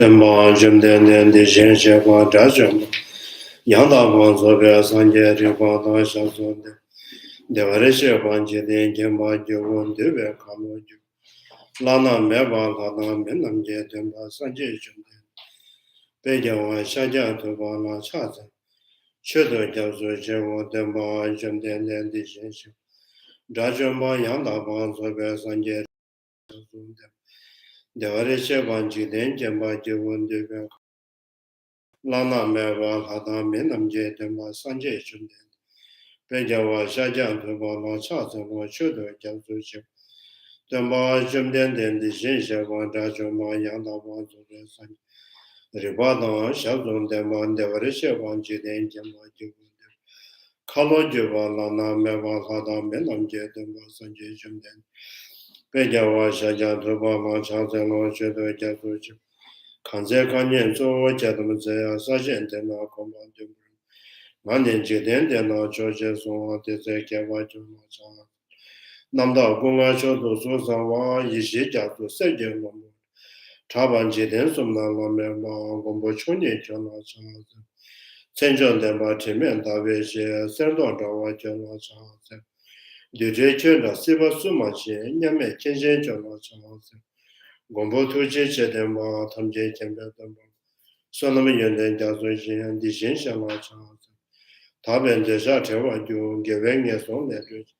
Demba Jumden de Jensheba Dajam, Yanda Bonzoga Sanje Riba Shazonde, Devaresha Banji de Gemba Jovan Dube Kamoju, Lana Meba Lana Menamje Demba Sanje Jumden, Bejawa Shaja Tuba La Chaza, Shudo Jazu Jewa Demba Jumden de Jensheba, Dajamba Yanda Bonzoga Sanje Rizonde, Devaresha Banji de Gemba Jovan Dube Lana Meva Hada Menamje Demba Sanje Jumden, Bejawa Shajan Tuba La Chaza Wa Shudo Jazu Demba Jumden de Jensheba Dajamba Yanda Bonzoga Sanje, Ribada Shazon Demba Devaresha Banji de Gemba Jovan Kalo Juba Lana Meva Hada Menamje Demba Sanje Jumden, Bejawa Shajan Tuba La Chaza Wa Shudo Jazu Kanze kanyen zo jadam zaya sajen dena komban dumbrun. Manen jiden dena choje songa deze kewa juma chana. Namda gunga chodo so sanwa yishi jadu serje lomu. Chaban jiden sumna lame ma gombo chonye chana chana. Senjon denpa timen tabe she serdon dawa chana chana. Duje chenda siva suma she nyame kenshen chana chana. Gombo tuche che denpa tamje kembe denpa. Sonam Yenden Jason di Shenshama Chance. Taben de Jatewa Ju, giving us on that which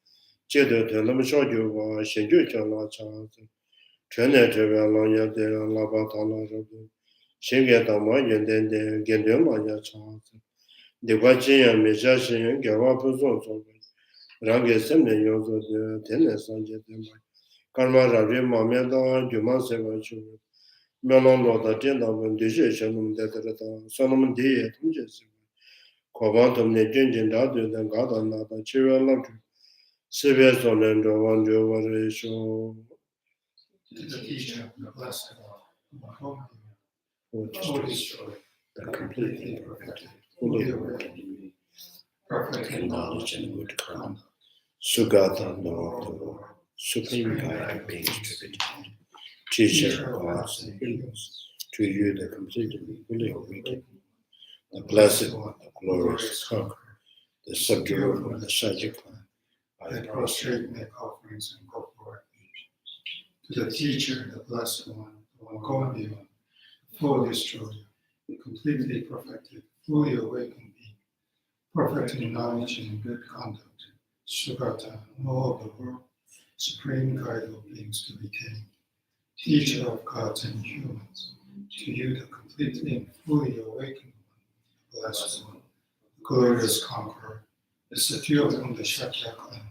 Chedo Telam Shoju, Shenju Chala Chance. Trenet Loya de Labatana Robu. Shingetama Yenden de Gendemaya Chance. The Bachi and Mejashin, Gavapuzo, Rangi Semne Yozo de Tennis and Jetemba. Karma Ravi Mameda, Juman Seva Melon da tenda ben deje shanum de terata sonum de tunjes kobantum ne jenjen da de den gada na da chiwa lam sebe sonen do wan do ware sho the teacher, the blessed one, who destroy the completely perfected, fully awakened me, perfect in knowledge and good conduct, Sugata no of the world, supreme guide of beings to the teacher of gods and humans, to you the completely fully awakened, the blessed one, the glorious conqueror, the subduer of the Shaja clan. I prostrate, make offerings, and go for refuge. To the teacher, the blessed one, the one going beyond, the full destroyer, the completely perfected, fully awakened being, perfect in knowledge and good conduct, Sugata, all of the world, supreme guide of beings to be tamed, teacher of gods and humans, to you the completely and fully awakened one, the blessed one, the glorious conqueror, the secure from the Shakya clan,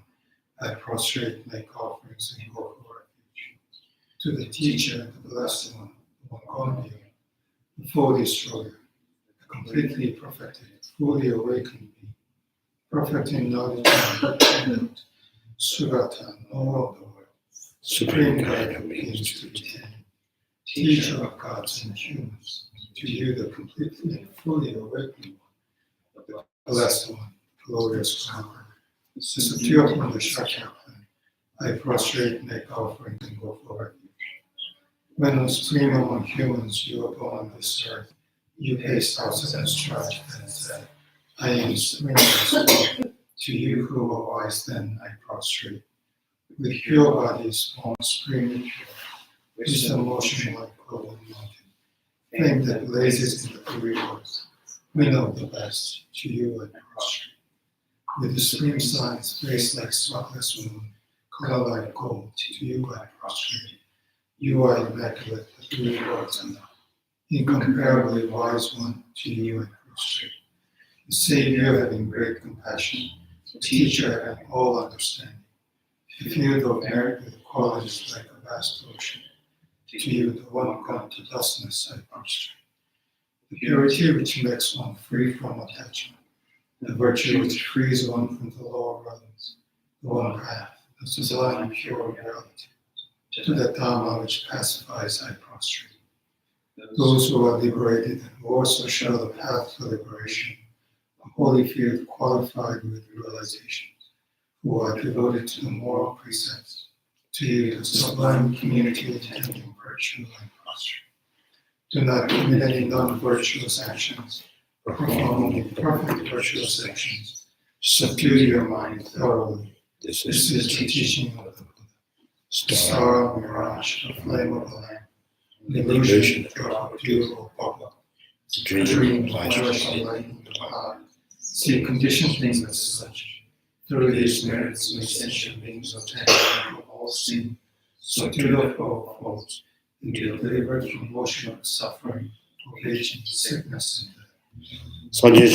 I prostrate, make offerings, and go for refuge. To the teacher, the blessed one, the one gone beyond, the full destroyer, the completely perfected, fully awakened being, perfect in knowledge and good conduct, Sugata, all of the world, supreme guide of beings to be tamed, teacher of gods and humans, to you the completely and fully awakened one, the blessed one, glorious conqueror, the secure from the Shakya clan, I prostrate, make offerings, and go for refuge. When supreme among humans you are born on this earth, you paced thousands and strife and said, I am supreme as well. To you who are wise then I prostrate. With pure bodies born supremely pure, wisdom motion like golden mountain, fame that blazes in the three worlds, we know the best, to you I prostrate. With the supreme science, face like spotless moon, color like gold, to you I prostrate. You are immaculate, the three worlds enough, incomparably wise one, to you I prostrate. The Savior having great compassion, the teacher having all understanding, fulfilled of merit with qualities like a vast ocean, to you the one gone to dustness I prostrate. The purity which makes one free from attachment, the virtue which frees one from the lower realms, the one path, the sublime pure reality, to the Dhamma which pacifies I prostrate. Those who are liberated and who also show the path to liberation, a holy field qualified with realization, who are devoted to the moral precepts, to you the sublime community attending virtue I prostrate. Do not commit any non-virtuous actions. Perform only perfect virtuous actions. Subdue your mind thoroughly. This is the teaching of the Buddha. Star, mirage, a flame of the lamp, an illusion, a drop of dew or bubble, a dream, flash of light in the heart. See conditioned things as such. Through these merits, may sentient beings obtain from all sin, subdue the four faults, and be delivered from motion of suffering, occasion, sickness, and death. Sanjay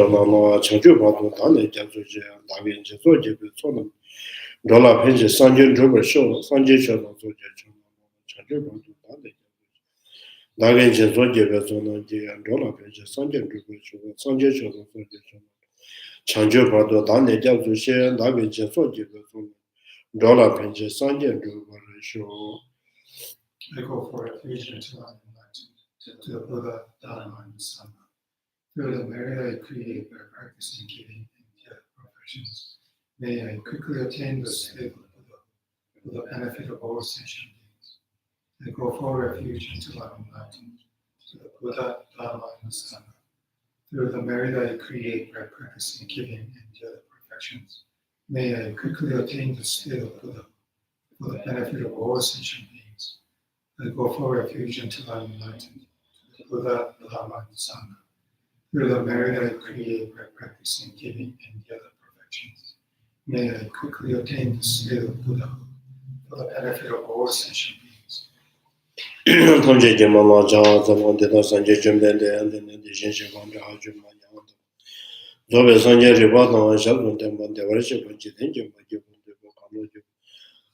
Lama Tsongkapha Dola Penji Sanjay Drupa Show, Sanjay Show, Dagen Zoji Bezona, Dola Penji Sanjay Drupa Show, Sanjay Show, Chanjo Pado, Dane Jazushi, Dagen Zoji Bezona, Dola Penji Sanjay Drupa Show. I go for refuge until I'm enlightened, to the Buddha, Dharma, and Sangha. Through the merit I create by practicing giving and the other perfections, may I quickly attain the state of Buddha for the benefit of all sentient beings. I go for refuge until I'm enlightened, to the Buddha, Dharma, and Sangha. Through the merit I create by practicing giving and the other perfections, may I quickly attain the state of Buddha for the benefit of all sentient beings. I go for refuge until I'm enlightened, to the Buddha, Lama, and Tsongkaphas. Through the merit I create by practicing giving and the other perfections, may I quickly attain the state of Buddha for the benefit of all sentient beings.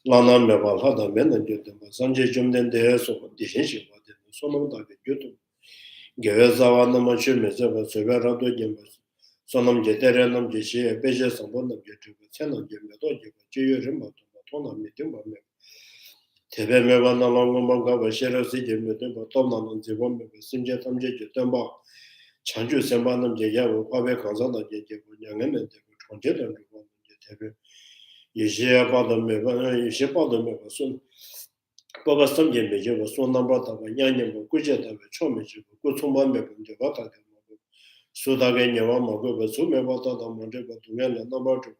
Lana Meva Hada Mena Jutemba, Sanjay Jumden de So, Dishin Sonam Jutum. Gevezawa Namachu Mezeva, Severado Jembas, Sonam Jeteranam Jishi, Beja Sambonam Jetuba, Senam Jemado, Jiu Rimba, Tona Mitumba. Tebe Meva Nalanga, Shera Sijim, Tona, Zibom, Sinjatam Jetumba, Chanju Sembanam Jaya, Wabe Kazana Jebu, Yangan, and Conjetan, Tebe. Yeshia Badam, Yeshipodam, soon. Baba Samjin Major was so number of Yanyan, Gujata, Chomichi, Gutumba, Javata, Sudagan Yavama, Sumevata, Monjaba, Tuyan, number two.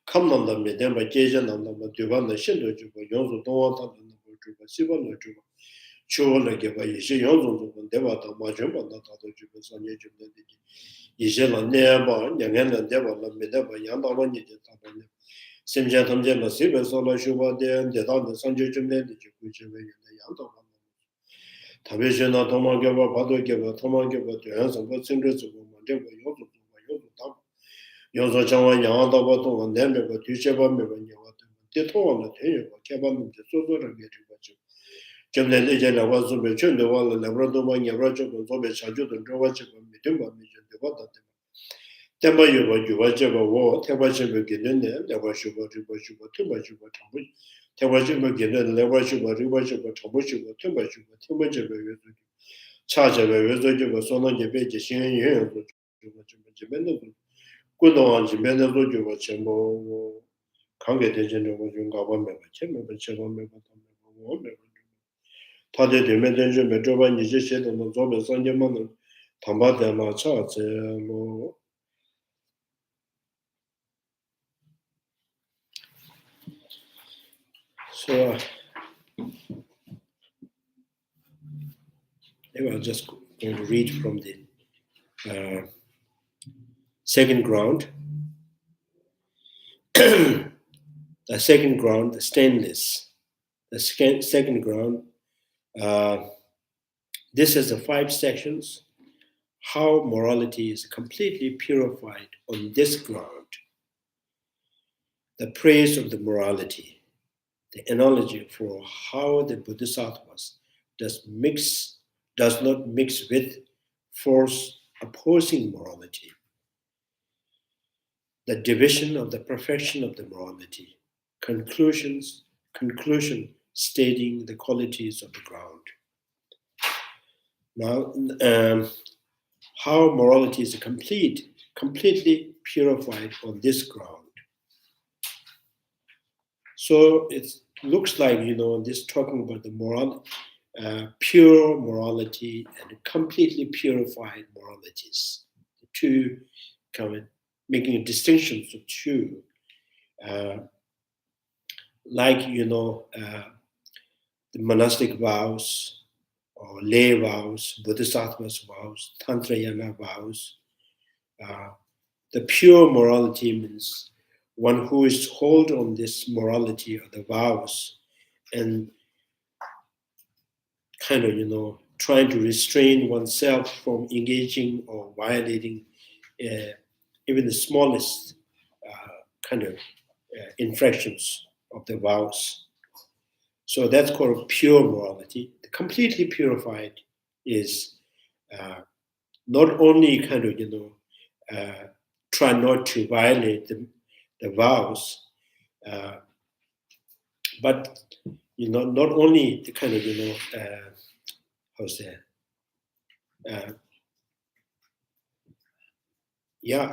Come on the Medemba Jason and the Duvan, the Shindo, Yonzo, Donata, and the Sivan, Chola Gava, Yonzo, Devata, Majumba, not other Jubas on Yajum. Yishela Neba, Yangan, Deva, Medeba, Yandavani, Simja Tamjema Siva Sola Shuba de Dedan, the Sanjay Jumne, the Jukuja, the Yanda. Tabishana Tomagava, Padogava, Tomagava, to answer what singers of Mandeva Yozo, Yozo Chawan Yanda Bato, and then the Tusheva Mevanya, the Tom, the Taylor, Kaban, the Soto, and get you. Jumne Legend was to be turned the wall and Labrador, Yarajo, and Sobe Shaju, and Drovacha, and Mitumba, the Vata. Temba you watch a war, Tewashim begin, Levashuba, Tubashuba, Tubashuba, Tewashim begin, Levashuba, Rivashuba, Tobushuba, Tubashuba, Tubaja, Charge of a residue of Sona Jabej, Shin, good on Jimena Luju, Chemo, congregation of government, Chemo, Chemo, Tade de Medanger, Medroba, Nijishet, and Zoba Sanjaman, Tambata, Charts, So, I'm just going to read from the second ground. The second ground, the stainless. The second ground, this is the 5 sections. How morality is completely purified on this ground. The praise of the morality. The analogy for how the Bodhisattvas does not mix with force opposing morality. The division of the perfection of the morality. Conclusion stating the qualities of the ground. Now, how morality is completely purified on this ground. So it looks like, this talking about the pure morality and completely purified moralities. The two kind of making a distinction of two. Like, the monastic vows or lay vows, Bodhisattva's vows, Tantrayana vows. The pure morality means one who is hold on this morality or the vows and kind of, trying to restrain oneself from engaging or violating even the smallest kind of infractions of the vows. So that's called pure morality. The completely purified is not only kind of, try not to violate the vows, but not only the kind of how's that?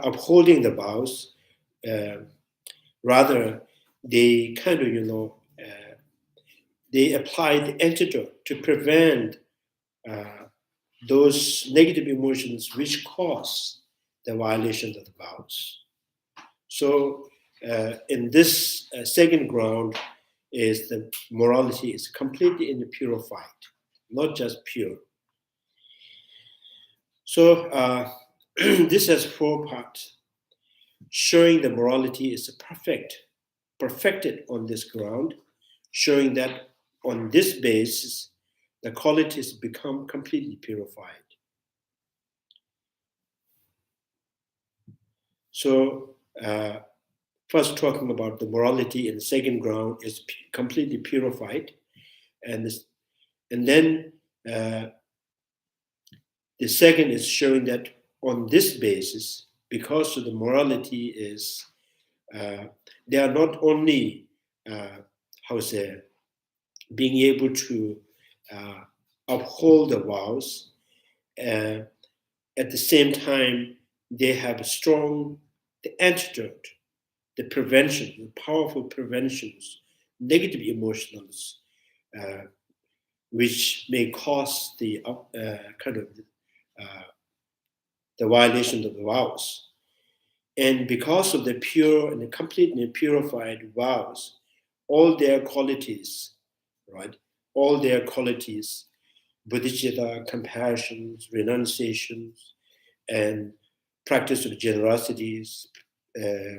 Upholding the vows. Rather, they kind of they apply the antidote to prevent those negative emotions which cause the violation of the vows. So, in this second ground, is the morality is completely purified, not just pure. So this has 4 parts, showing the morality is perfected on this ground, showing that on this basis, the qualities become completely purified. So first talking about the morality in the second ground is completely purified, and then the second is showing that on this basis, because of the morality is, they are not only, being able to uphold the vows, at the same time, they have a strong antidote, the prevention, the powerful preventions, negative emotions, which may cause the the violation of the vows. And because of the pure and the completely purified vows, all their qualities, right? All their qualities, bodhicitta, compassion, renunciations, and practice of generosities,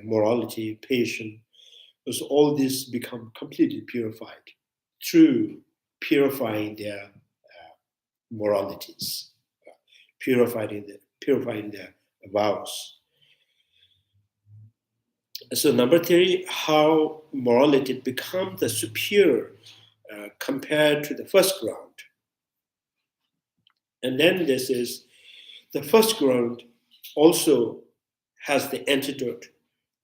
morality, patience, all these become completely purified through purifying their moralities, purifying their vows. So number 3, how morality becomes the superior compared to the first ground. And then this is, the first ground also has the antidote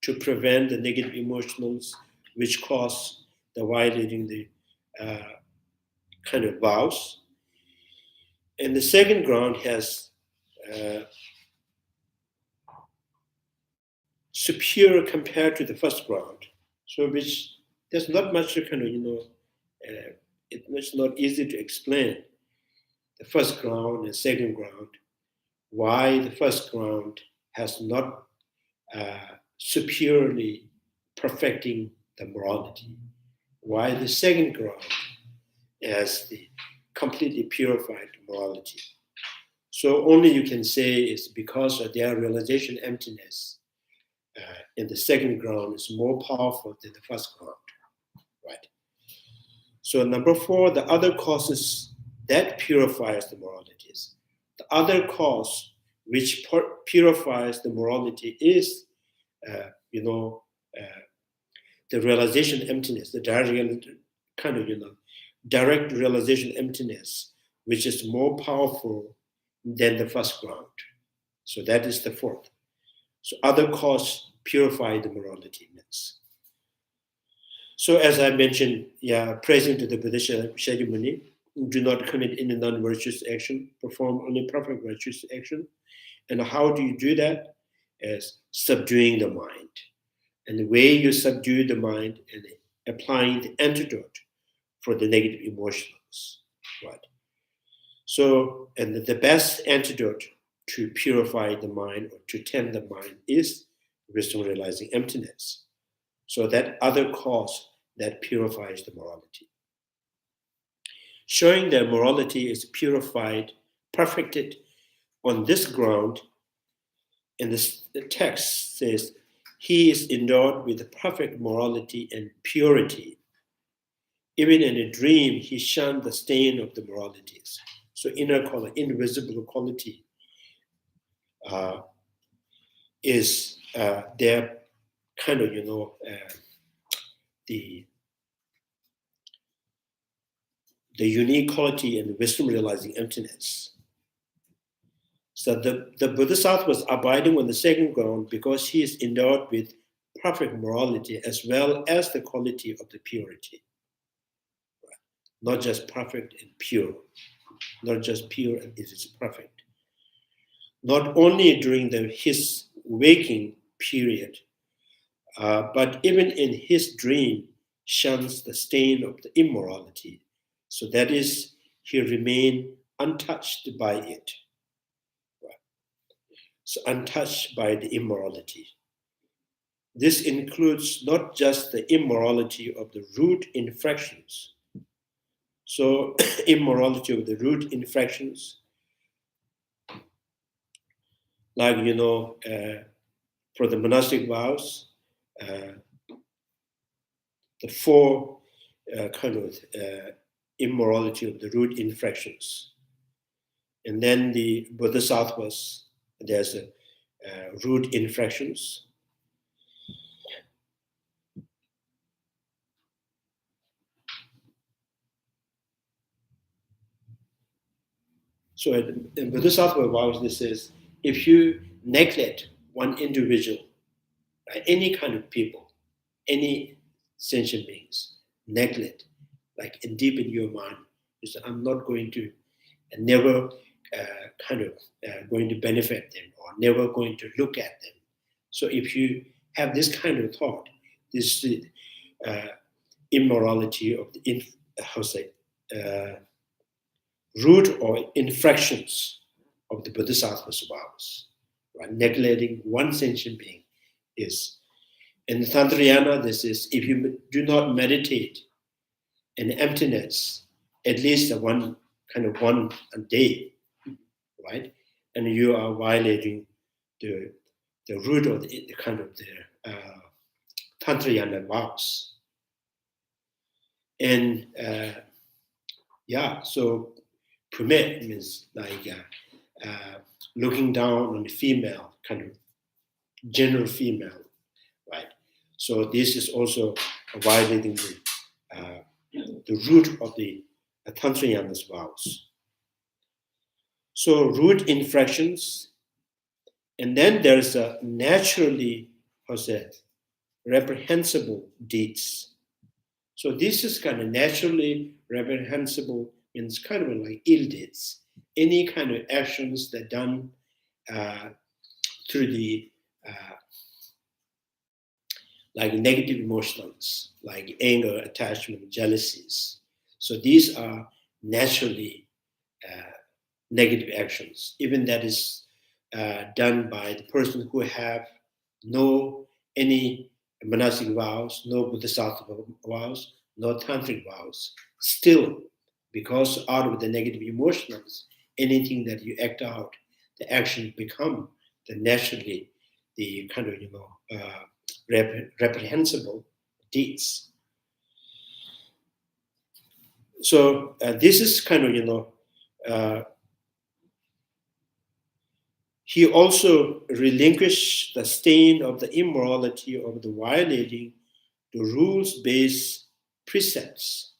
to prevent the negative emotions which cause the violating the kind of vows. And the second ground has superior compared to the first ground. So which there's not much to kind of, it's not easy to explain the first ground and second ground, why the first ground has not superiorly perfecting the morality, why the second ground has the completely purified morality. So only you can say it's because of their realization emptiness in the second ground is more powerful than the first ground, right? So number 4, the other causes that purifies the moralities. The other cause which purifies the morality is, the realization emptiness, the direct kind of, direct realization emptiness, which is more powerful than the first ground. So that is the 4th. So other cause purify the morality means. So as I mentioned, praising to the Buddha ceremony, do not commit any non-virtuous action, perform only perfect virtuous action. And how do you do that? As subduing the mind. And the way you subdue the mind and applying the antidote for the negative emotions, right? So, and the best antidote to purify the mind or to tend the mind is wisdom realizing emptiness. So that other cause that purifies the morality. Showing that morality is purified, perfected on this ground, and the text says, he is endowed with perfect morality and purity. Even in a dream, he shunned the stain of the moralities. So inner quality, invisible quality is their kind of, the unique quality in wisdom realizing emptiness. So the Bodhisattva was abiding on the second ground because he is endowed with perfect morality as well as the quality of the purity. Not just perfect and pure, not just pure and it is perfect. Not only during his waking period, but even in his dream, shuns the stain of the immorality. So that is, he remained untouched by it. So untouched by the immorality. This includes not just the immorality of the root infractions. So immorality of the root infractions, like, for the monastic vows, the four immorality of the root infractions. And then the Bodhisattvas, there's root infractions. So in Bodhisattva vows, this is, if you neglect one individual, any kind of people, any sentient beings, neglect, like and deep in your mind, is I'm not going to, and never going to benefit them or never going to look at them. So if you have this kind of thought, this immorality of the root or infractions of the Bodhisattva's vows, right? Neglecting one sentient being is, in the Tantrayana, this is, if you do not meditate in emptiness, at least one a day, right? And you are violating the root of the Tantrayana vows. And so pumet means like looking down on the female, kind of general female, right? So this is also violating the root of the Tantrayana's vows. So root infractions, and then there's a naturally, reprehensible deeds. So this is kind of naturally reprehensible, means kind of like ill deeds. Any kind of actions that done through the like negative emotions, like anger, attachment, jealousies. So these are naturally negative actions, even that is done by the person who have no any monastic vows, no Bodhisattva vows, no tantric vows. Still, because out of the negative emotions, anything that you act out, the action become the naturally the kind of reprehensible deeds. So this is kind of he also relinquished the stain of the immorality of the violating the rules-based precepts.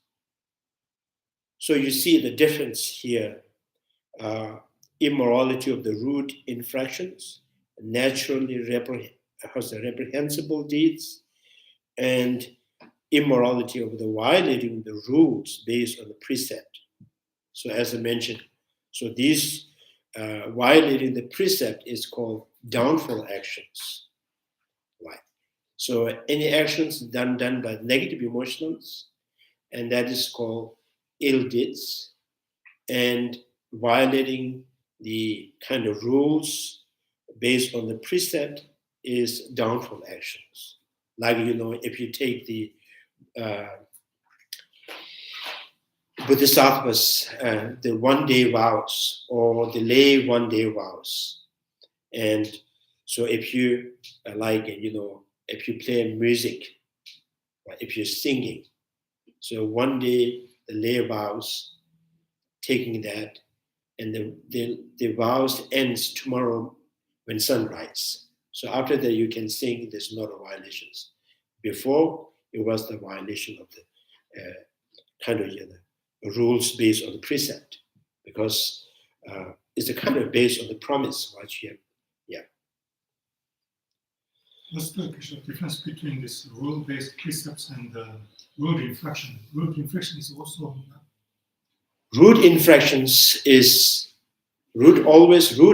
So you see the difference here. Immorality of the root infractions, naturally reprehensible deeds, and immorality of the violating the rules based on the precept. So as I mentioned, so these violating the precept is called downfall actions, right? So any actions done by negative emotions, and that is called ill deeds. And violating the kind of rules based on the precept is downfall actions. Like, if you take the Bodhisattvas, the one-day vows or the lay one-day vows. And so if you if you play music, right, if you're singing, so one day the lay vows, taking that, and the vows ends tomorrow when sunrise. So after that you can sing, there's not a violations. Before it was the violation of the rules based on the precept, because it's a kind of based on the promise, right here. Yeah. What's the difference between this rule-based precepts and rule infraction? Rule infraction is also Root infractions is root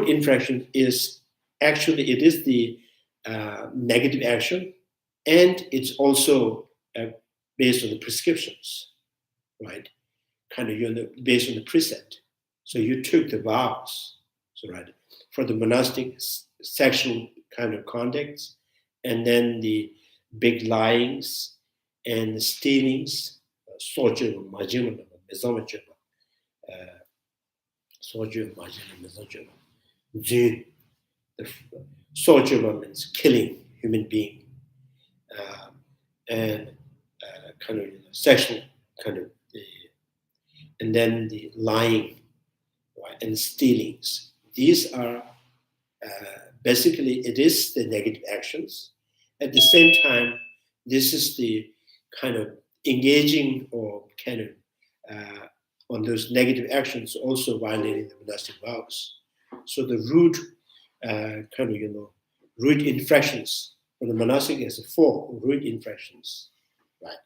infraction is actually, it is the negative action, and it's also based on the prescriptions, right? Based on the precept. So you took the vows, so right, for the monastic sexual kind of contacts, and then the big lyings and the stealings, sojourn means killing human being, and sexual kind of, and then the lying, right, and stealings. These are basically, it is the negative actions. At the same time, this is the kind of engaging or kind of on those negative actions, also violating the monastic vows. So the root root infractions for the monastic is 4 root infractions, right?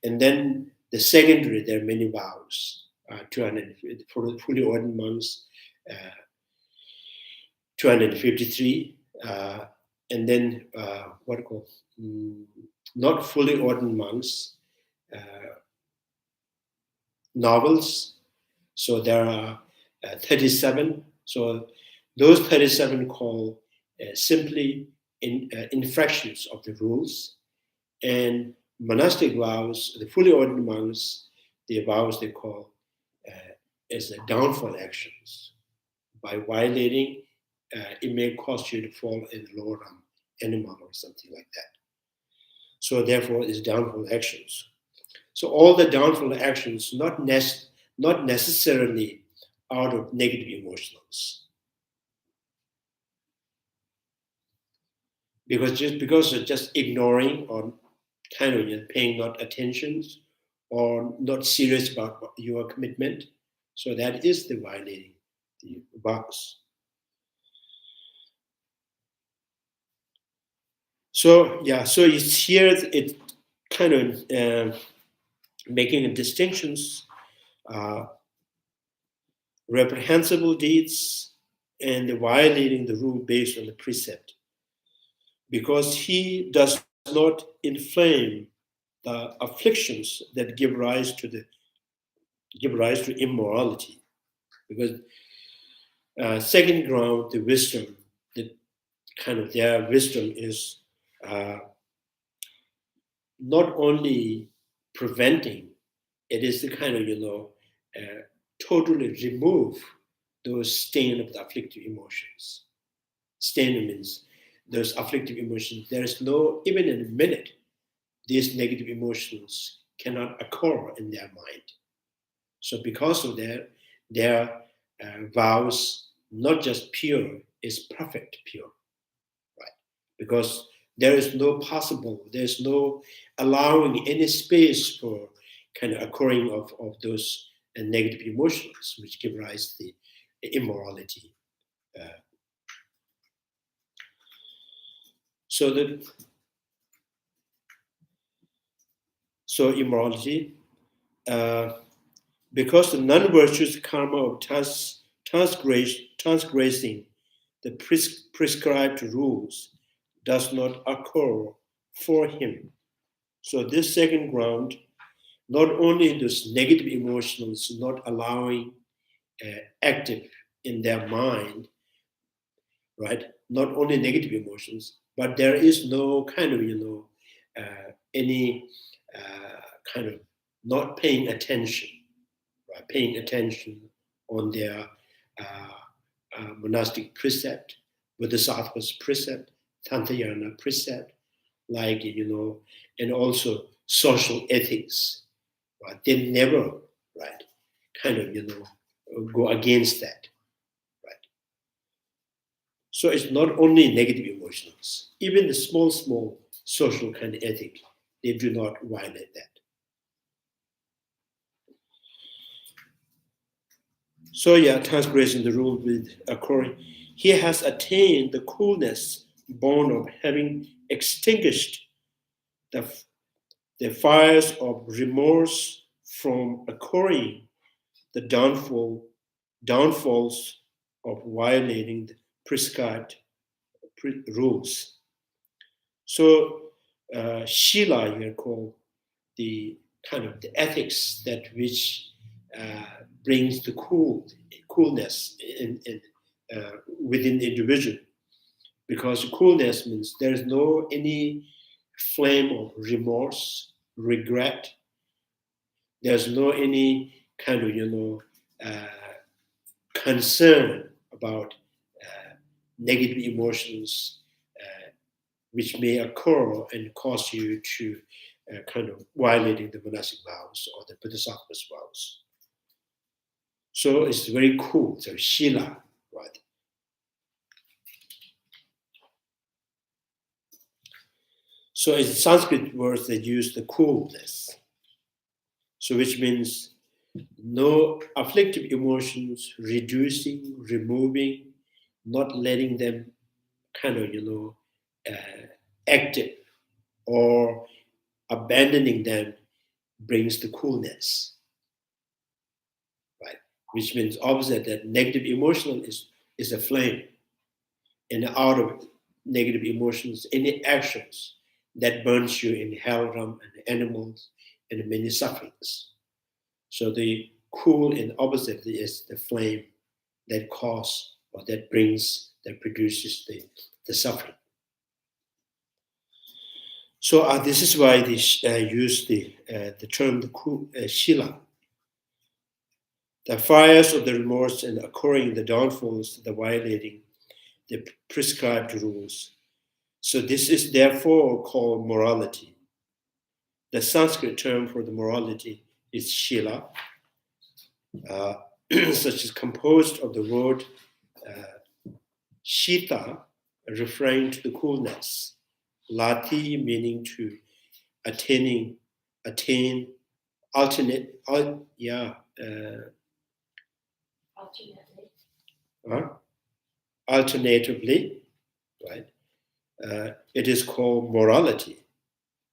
And then the secondary, there are many vows. 200 for the fully ordained monks, 253, and then not fully ordained monks, novels. So there are 37. So those 37 call simply infractions of the rules, and monastic vows, the fully ordained monks, the vows they call as the downfall actions. By violating, it may cause you to fall in the lower animal or something like that. So therefore, it's downfall actions. So all the downfall actions, not necessarily out of negative emotions, because of just ignoring or paying not attention or not serious about your commitment. So that is the violating the vows. So it's here, it kind of making distinctions, reprehensible deeds and violating the rule based on the precept, because he does not inflame the afflictions that give rise to immorality. Because second ground, the wisdom, their wisdom is not only preventing, it is the totally remove those stain of the afflictive emotions. Stain means those afflictive emotions. There is no, even in a minute, these negative emotions cannot occur in their mind. So because of that, their vows, not just pure, is perfect pure, right? Because there's no allowing any space for occurring of those negative emotions, which give rise to the immorality. So immorality, because the non-virtuous karma of transgressing the prescribed rules does not occur for him. So this second ground, not only those negative emotions not allowing active in their mind, right? Not only negative emotions, but there is no kind of, any kind of not paying attention, right? Paying attention on their monastic precept, Bodhisattva's precept, Tantayana precept, like, and also social ethics, right? They never, right, kind of, go against that, right? So it's not only negative emotions, even the small social kind of ethic, they do not violate that. So yeah, transgressing the rule with occurring, he has attained the coolness born of having extinguished the fires of remorse from occurring the downfalls of violating the prescribed rules. So Shila here called the kind of the ethics that which brings the coolness within the individual, because coolness means there is no any flame of remorse, regret. There's no any kind of concern about negative emotions which may occur and cause you to kind of violating the monastic vows or the Bodhisattva's vows. So it's very cool. So Shila, right? So it's Sanskrit words that use the coolness. So which means no afflictive emotions, reducing, removing, not letting them kind of, active or abandoning them brings the coolness, right? Which means opposite that negative emotional is a flame. And out of negative emotions, any actions that burns you in hell realm and animals and many sufferings. So the cool and opposite is the flame that causes or that produces the suffering. So this is why they use the term Shila. The fires of the remorse and occurring the downfalls, the violating the prescribed rules. So this is therefore called morality. The Sanskrit term for the morality is Shila, such as composed of the word Shita, referring to the coolness, Lati meaning to attain, alternate, alternatively, right? It is called morality,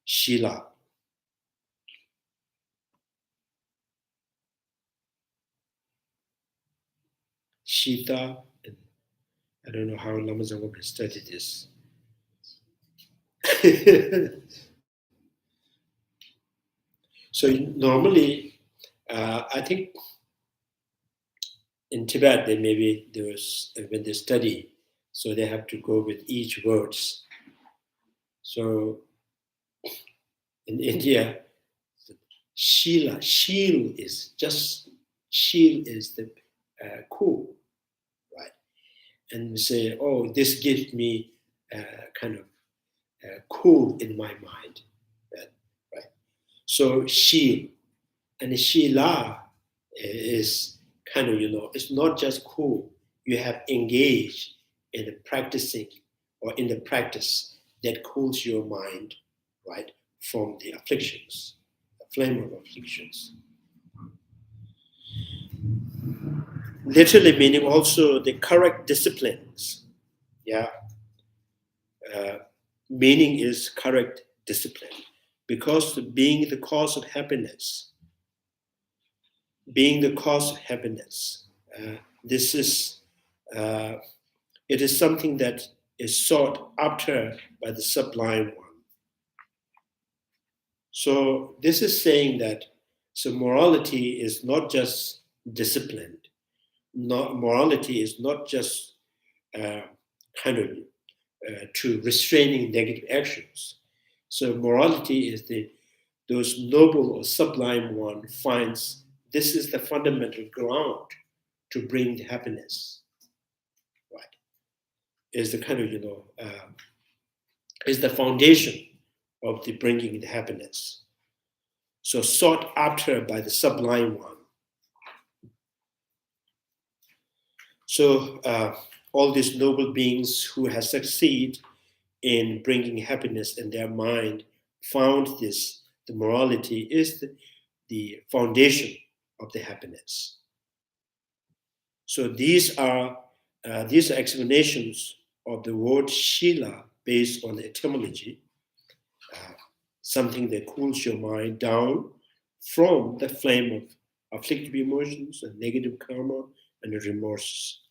Shila. Shita, I don't know how Lama Tsongkapha studied this. So normally, I think in Tibet, when they study, so they have to go with each words. So in India, Shila, Shil is the cool, right? And we say, oh, this gives me kind of cool in my mind, right? So Shil and Shila is kind of, it's not just cool. You have engaged in the practicing or in the practice that cools your mind, right, from the afflictions, the flame of afflictions. Literally meaning also the correct disciplines. Yeah. Meaning is correct discipline, because being the cause of happiness, this is it is something that is sought after by the sublime one. So this is saying that so morality is not just disciplined, morality is not just kind of to restraining negative actions. So morality is those noble or sublime one finds this is the fundamental ground to bring the happiness, right? Is the kind of is the foundation of the bringing the happiness. So sought after by the sublime one. So all these noble beings who have succeeded in bringing happiness in their mind found this, the morality is the foundation of the happiness. So these are explanations of the word Shila based on the etymology, something that cools your mind down from the flame of afflictive emotions and negative karma and remorse.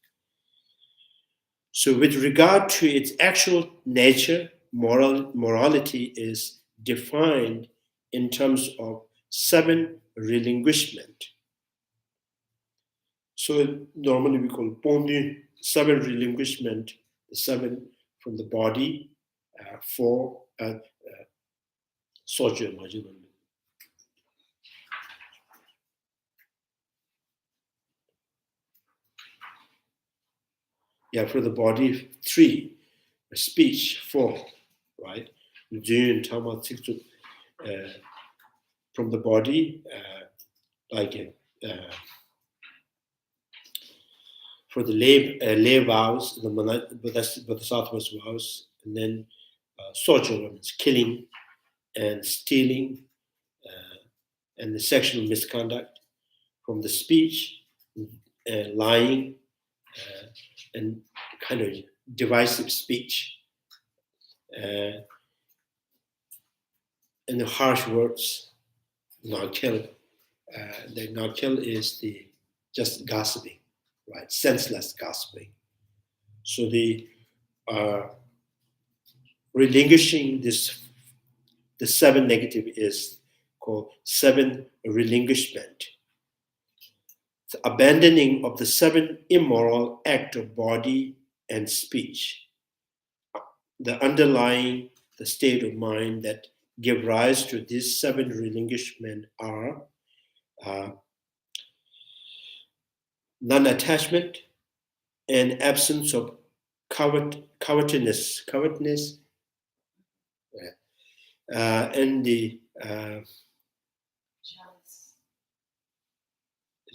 So with regard to its actual nature, morality is defined in terms of 7 relinquishment. So normally we call Bondi 7 relinquishment, the 7 from the body, 4 sojourn. Yeah, for the body 3, speech 4, right? Jun Tama 6 from the body, for the lay vows, the Bodhisattva's vows, and then sojourn is killing and stealing and the sexual misconduct. From the speech, lying, and kind of divisive speech, and the harsh words, not kill. The not kill is the just gossiping, right? Senseless gossiping. So the relinquishing the 7 negative is called 7 relinquishment. The abandoning of the 7 immoral act of body and speech. The underlying the state of mind that give rise to these 7 relinquishment are non-attachment and absence of covetousness, and the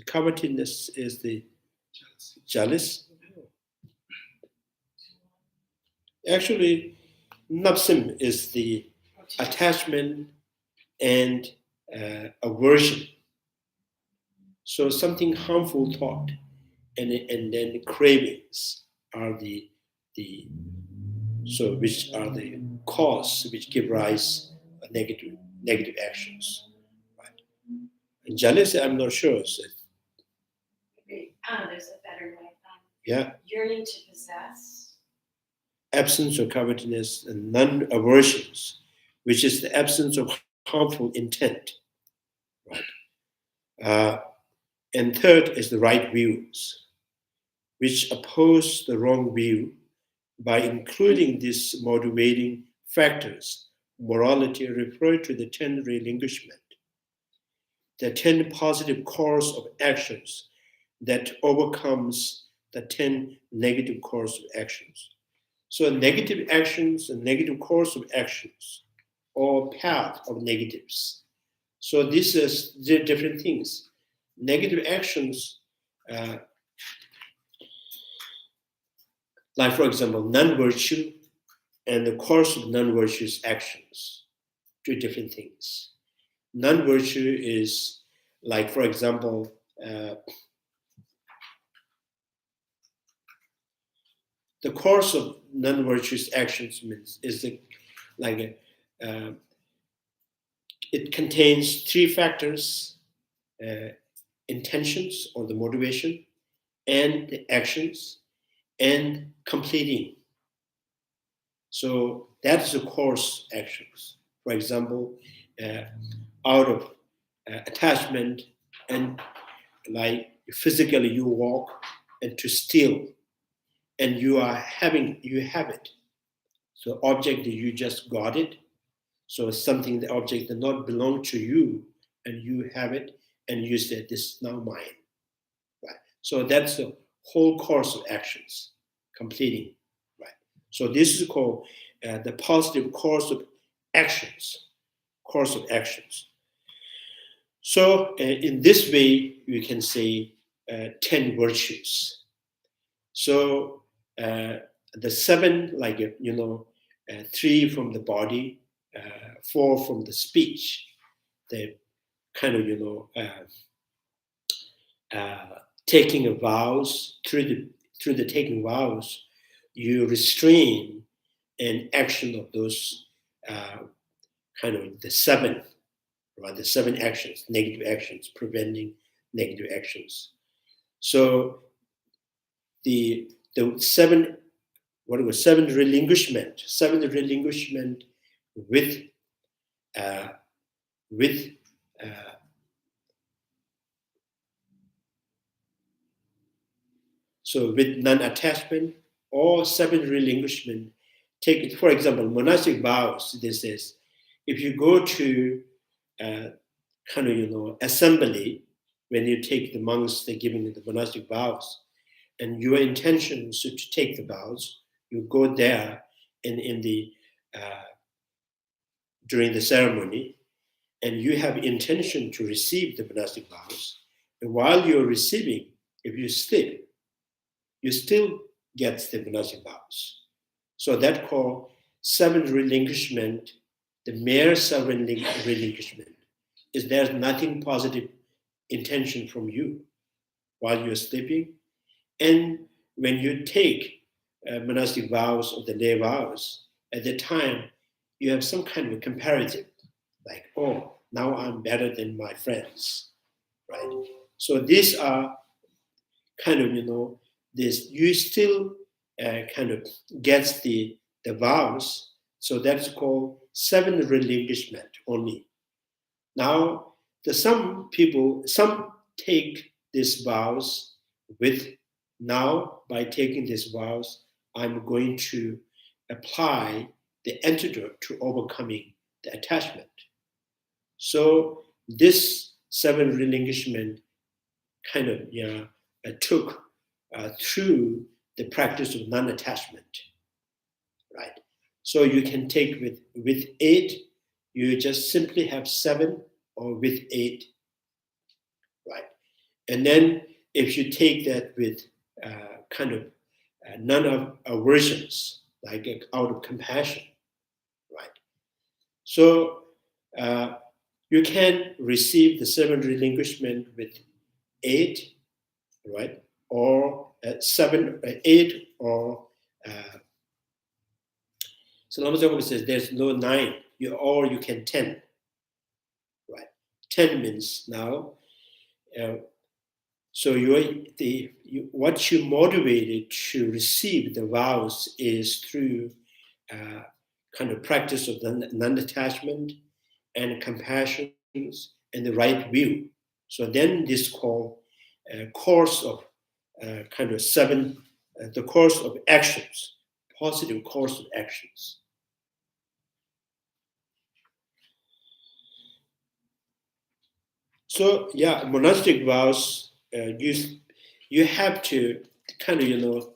covetousness is the jealous. Actually, napsim is the attachment and aversion. So something harmful thought and then cravings are the which are the cause which give rise to negative actions. Right? And jealousy, I'm not sure. So, there's a better way. Yeah. Yearning to possess. Absence of covetousness and non-aversions, which is the absence of harmful intent. Right. And third is the right views, which oppose the wrong view by including these motivating factors. Morality referred to the 10 relinquishment, the 10 positive course of actions that overcomes the 10 negative course of actions. So negative actions and negative course of actions, or path of negatives. So this is the different things. Negative actions, like for example, non-virtue and the course of non-virtuous actions, 2 different things. Non-virtue is like, for example, the course of non-virtuous actions is it contains 3 factors: intentions or the motivation, and the actions, and completing. So that is the course actions. For example, out of attachment and like physically you walk and to steal, and you have it. So object that you just got it. So something, the object that not belong to you, and you have it, and you said, this is now mine. Right. So that's the whole course of actions, completing. Right. So this is called the positive course of actions. Course of actions. So in this way, you can say 10 virtues. So the 7, like, 3 from the body, 4 from the speech, the kind of, taking of vows, through the taking vows, you restrain an action of those kind of the 7, right? The 7 actions, negative actions, preventing negative actions. So the 7, what it was, 7 relinquishment with so with non-attachment, or 7 relinquishment. Take it, for example, monastic vows. This is, if you go to kind of, assembly, when you take the monks, they're giving the monastic vows, and your intention is to take the vows, you go there in the during the ceremony, and you have intention to receive the monastic vows. And while you're receiving, if you sleep, you still get the monastic vows. So that called 7 relinquishment, the mere 7 relinquishment, is there's nothing positive intention from you while you're sleeping. And when you take monastic vows or the lay vows, at the time, you have some kind of a comparative, like, oh, now I'm better than my friends, right? So these are kind of, this, you still kind of gets the vows. So that's called 7 relinquishment only. Now, some people take these vows with, now by taking these vows, I'm going to apply the antidote to overcoming the attachment. So this 7 relinquishment kind of took through the practice of non-attachment, right? So you can take with 8, you just simply have 7, or with 8, right? And then if you take that with kind of none of aversions, like out of compassion, right? So you can receive the 7 relinquishment with 8, right? Or 7, 8, or so Lama Tsongkapha says there's no 9, or you can 10, right? 10 means now. So what you motivated to receive the vows is through kind of practice of the non-attachment and compassion and the right view. So then this called course of kind of 7, the course of actions, positive course of actions. So yeah, monastic vows, you have to kind of,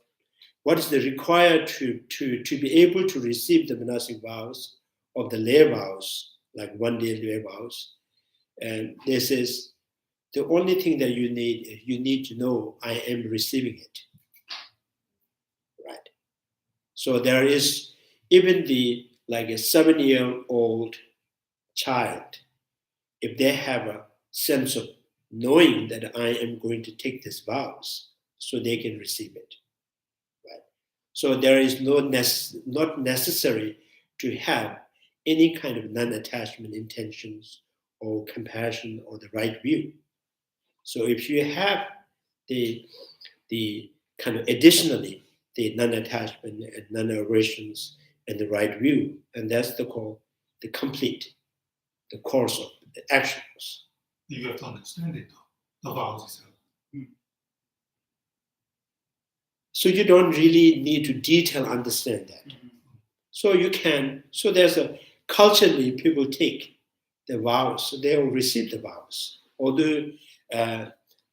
what is the required to be able to receive the monastic vows of the lay vows, like 1 day lay vows. And this is the only thing that you need to know, I am receiving it, right? So there is even like a 7-year-old child, if they have a sense of knowing that I am going to take these vows, so they can receive it, right? So there is not necessary to have any kind of non-attachment intentions or compassion or the right view. So if you have the kind of additionally the non-attachment and non-aversions and the right view, and that's the complete, the course of the actions. You have to understand it, though, the vows itself. So you don't really need to detail understand that. So you can, so there's a, culturally people take the vows, so they will receive the vows, although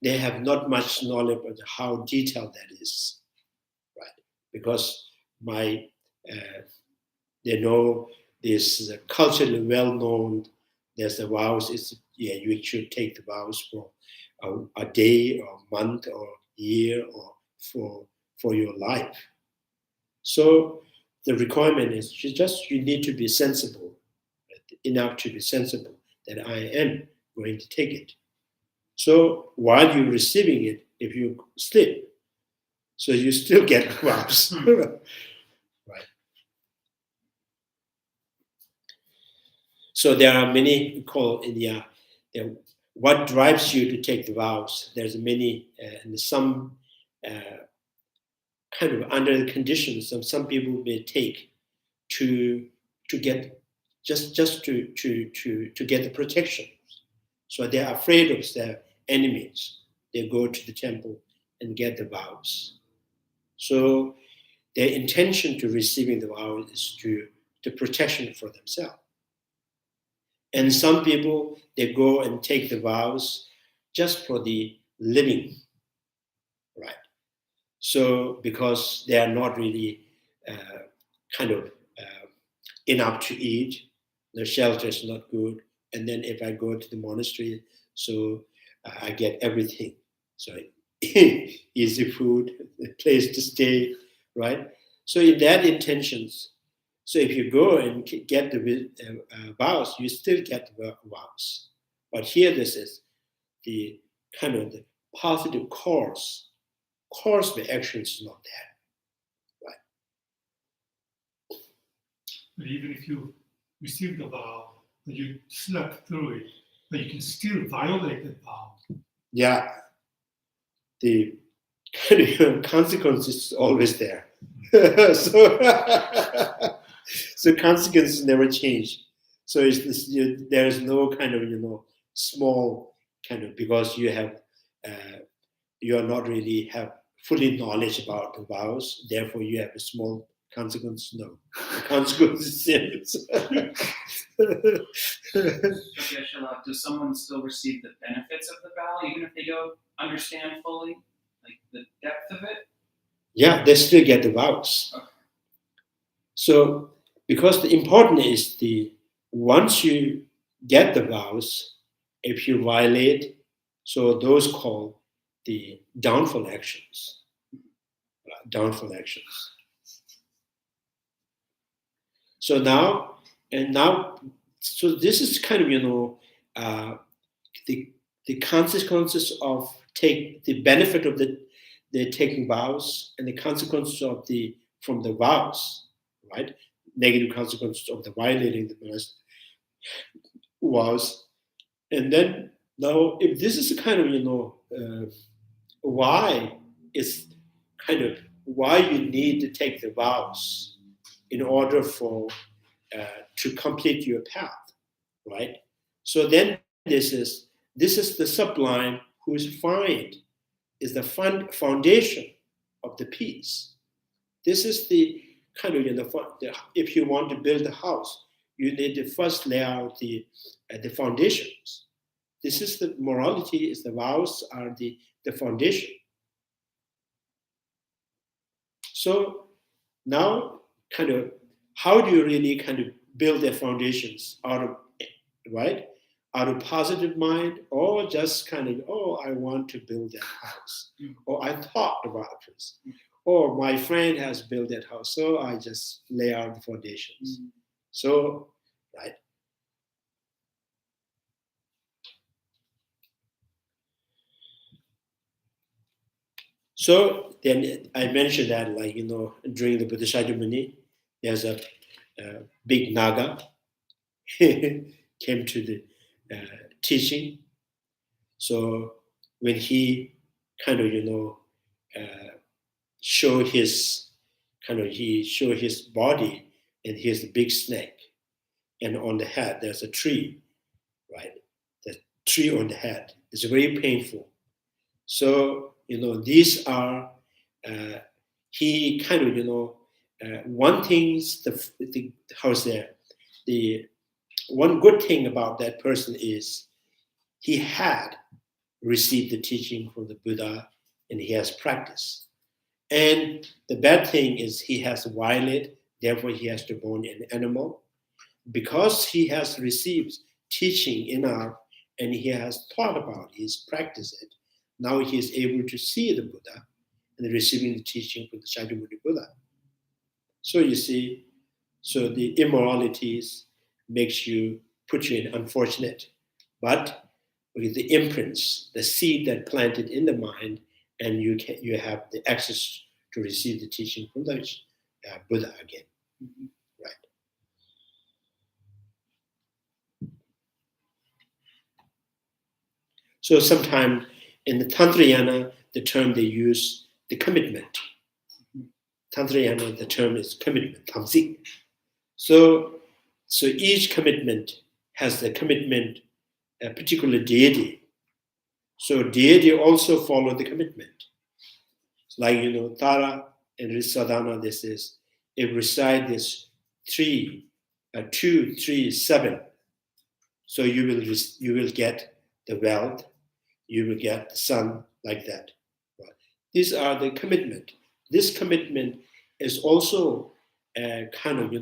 they have not much knowledge of how detailed that is, right? Because they know this culturally well known, there's the vows, you should take the vows for a day or month or year or for your life. So the requirement is you need to be sensible, enough to be sensible that I am going to take it. So while you're receiving it, if you sleep, so you still get vows. Right. So there are many called in what drives you to take the vows. There's many, and some kind of under the conditions some people may take to get just to get the protection. So they're afraid of their enemies. They go to the temple and get the vows. So their intention to receiving the vows is to protection for themselves. And some people, they go and take the vows just for the living, right? So because they are not really enough to eat, the shelter is not good, and then if I go to the monastery, so I get everything. So easy food, a place to stay, right? So in that intentions, so if you go and get the vows, you still get the vows. But here this is the kind of the positive course. Course the action is not there, right? But even if you receive the vow, but you slept through it, but you can still violate the vow. Yeah, the kind of consequence is always there. So consequences never change. So there is no kind of small kind of, because you are not really have fully knowledge about the vows. Therefore, you have a small consequence. No, the consequence is sins. Does someone still receive the benefits of the vow even if they don't understand fully, like the depth of it? Yeah, they still get the vows. Okay. So, because the important is once you get the vows, if you violate, so those called the downfall actions. Downfall actions. So so this is kind of the consequences of the benefit of the taking vows and the consequences of from the vows, right? Negative consequences of the violating the vows. And then now, if this is kind of why you need to take the vows in order to complete your path, right? So then this is the sublime whose find is the foundation of the peace. This is the kind of if you want to build a house, you need to first lay out the foundations. This is the morality, is the vows are the foundation. So now kind of how do you really kind of build their foundations out of positive mind, or just kind of, I want to build that house, or I thought about this, or my friend has built that house, so I just lay out the foundations. So, right. So then I mentioned that, during the Bodhisattva Muni, there's a big Naga came to the teaching. So when he kind of show his body, and here's the big snake, and on the head there's a tree, right? The tree on the head is very painful. So these are he kind of, one thing's the one good thing about that person is he had received the teaching from the Buddha and he has practiced. And the bad thing is he has violated, therefore he has to born an animal. Because he has received teaching enough and he has thought about it, he's practiced it, now he is able to see the Buddha and receiving the teaching from the Shakyamuni Buddha. So you see, so the immoralities put you in unfortunate, but with the imprints, the seed that planted in the mind, and you have the access to receive the teaching from the Buddha again. Mm-hmm. Right. So sometimes in the Tantrayana, the term they use, the commitment. Tantrayana, the term is commitment, tamsik. So each commitment has the commitment, a particular deity. So deity also follow the commitment. Like, Tara and Sadhana, this is, if recite this 2, 3, 7, so you will get the wealth, you will get the sun, like that. Right. These are the commitment. This commitment is also kind of,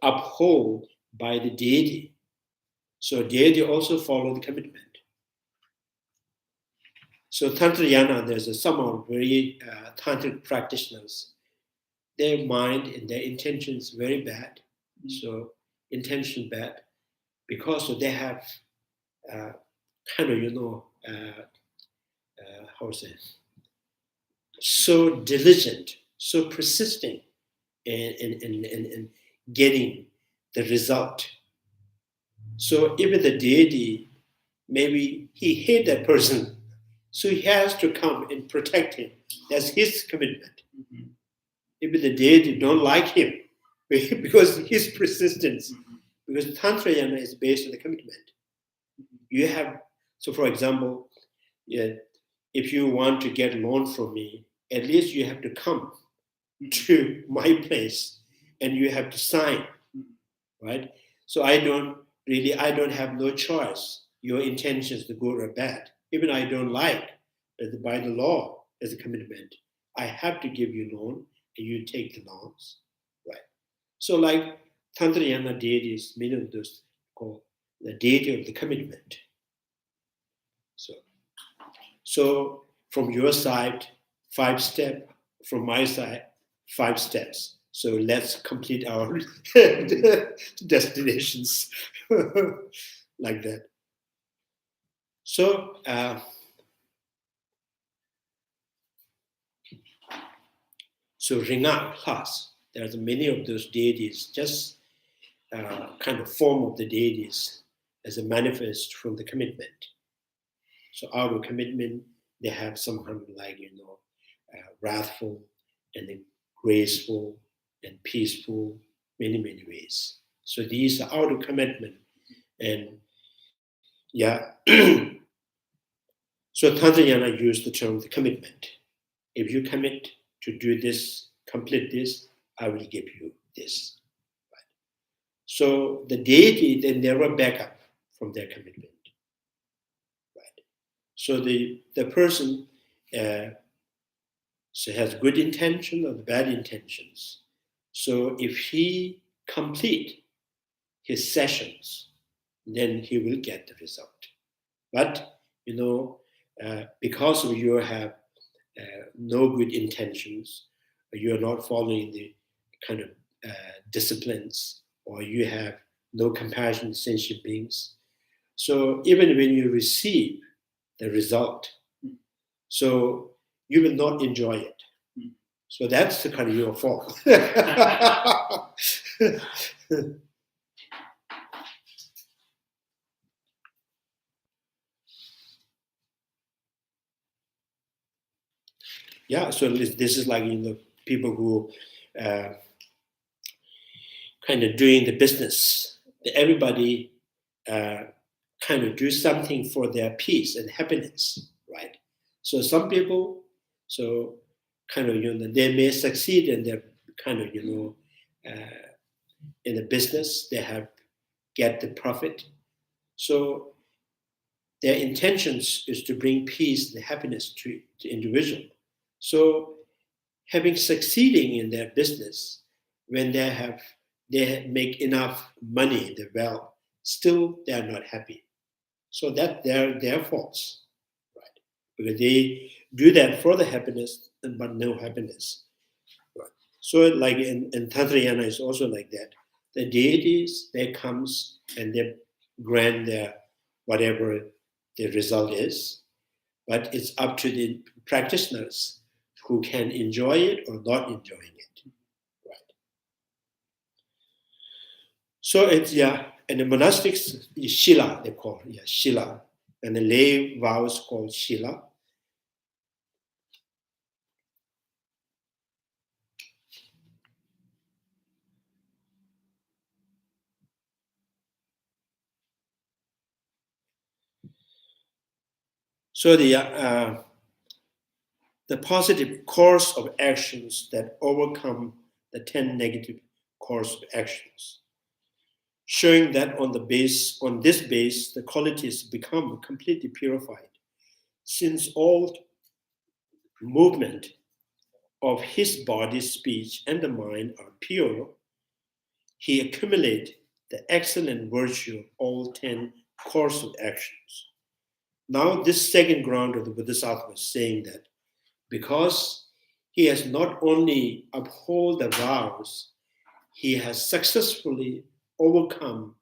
upheld by the deity. So deity also follow the commitment. So Tantrayana, there's some of very tantric practitioners. Their mind and their intentions very bad. So intention bad because they have kind of how to say, so diligent, so persistent in getting the result. So even the deity, maybe he hate that person, so he has to come and protect him. That's his commitment. Mm-hmm. Even the deity don't like him because his persistence. Mm-hmm. Because Tantrayana is based on the commitment. You have, so for example, if you want to get loan from me, at least you have to come to my place and you have to sign, right? So I don't have no choice. Your intentions, the good or bad. Even I don't like, by the law as a commitment, I have to give you loan and you take the loans, right? So like Tantrayana deities, many of those called the deity of the commitment. So from your side, 5 steps, from my side, 5 steps. So let's complete our destinations like that. So Ringa class, there's many of those deities, just kind of form of the deities as a manifest from the commitment. So out of commitment, they have some kind of like, wrathful and then graceful and peaceful, many, many ways. So these are out of commitment. And yeah, so Tantrayana used the term the commitment. If you commit to do this, complete this, I will give you this. Right? So the deity then never back up from their commitment. Right? So the person so has good intention or bad intentions. So if he complete his sessions, then he will get the result. But because of you have no good intentions, you are not following the kind of disciplines, or you have no compassion, sentient beings. So even when you receive the result, so you will not enjoy it. So that's the kind of your fault. Yeah, so this is like people who kind of doing the business. Everybody kind of do something for their peace and happiness, right? So some people, so kind of, they may succeed in their kind of, in the business, they have get the profit. So their intentions is to bring peace and happiness to the individual. So having succeeding in their business, when they make enough money, the wealth, still they are not happy. So that they're their faults, right? Because they do that for the happiness, but no happiness. Right? So like in Tantrayana is also like that. The deities, they comes and they grant their whatever the result is, but it's up to the practitioners who can enjoy it or not enjoying it. Right. So it's and the monastics is Shila, they call it, Shila. And the lay vows called Shila. So the positive course of actions that overcome the 10 negative course of actions, showing that on this base, the qualities become completely purified, since all movement of his body, speech, and the mind are pure. He accumulates the excellent virtue of all 10 course of actions. Now, this second ground of the Bodhisattva is saying that because he has not only upheld the vows, he has successfully overcome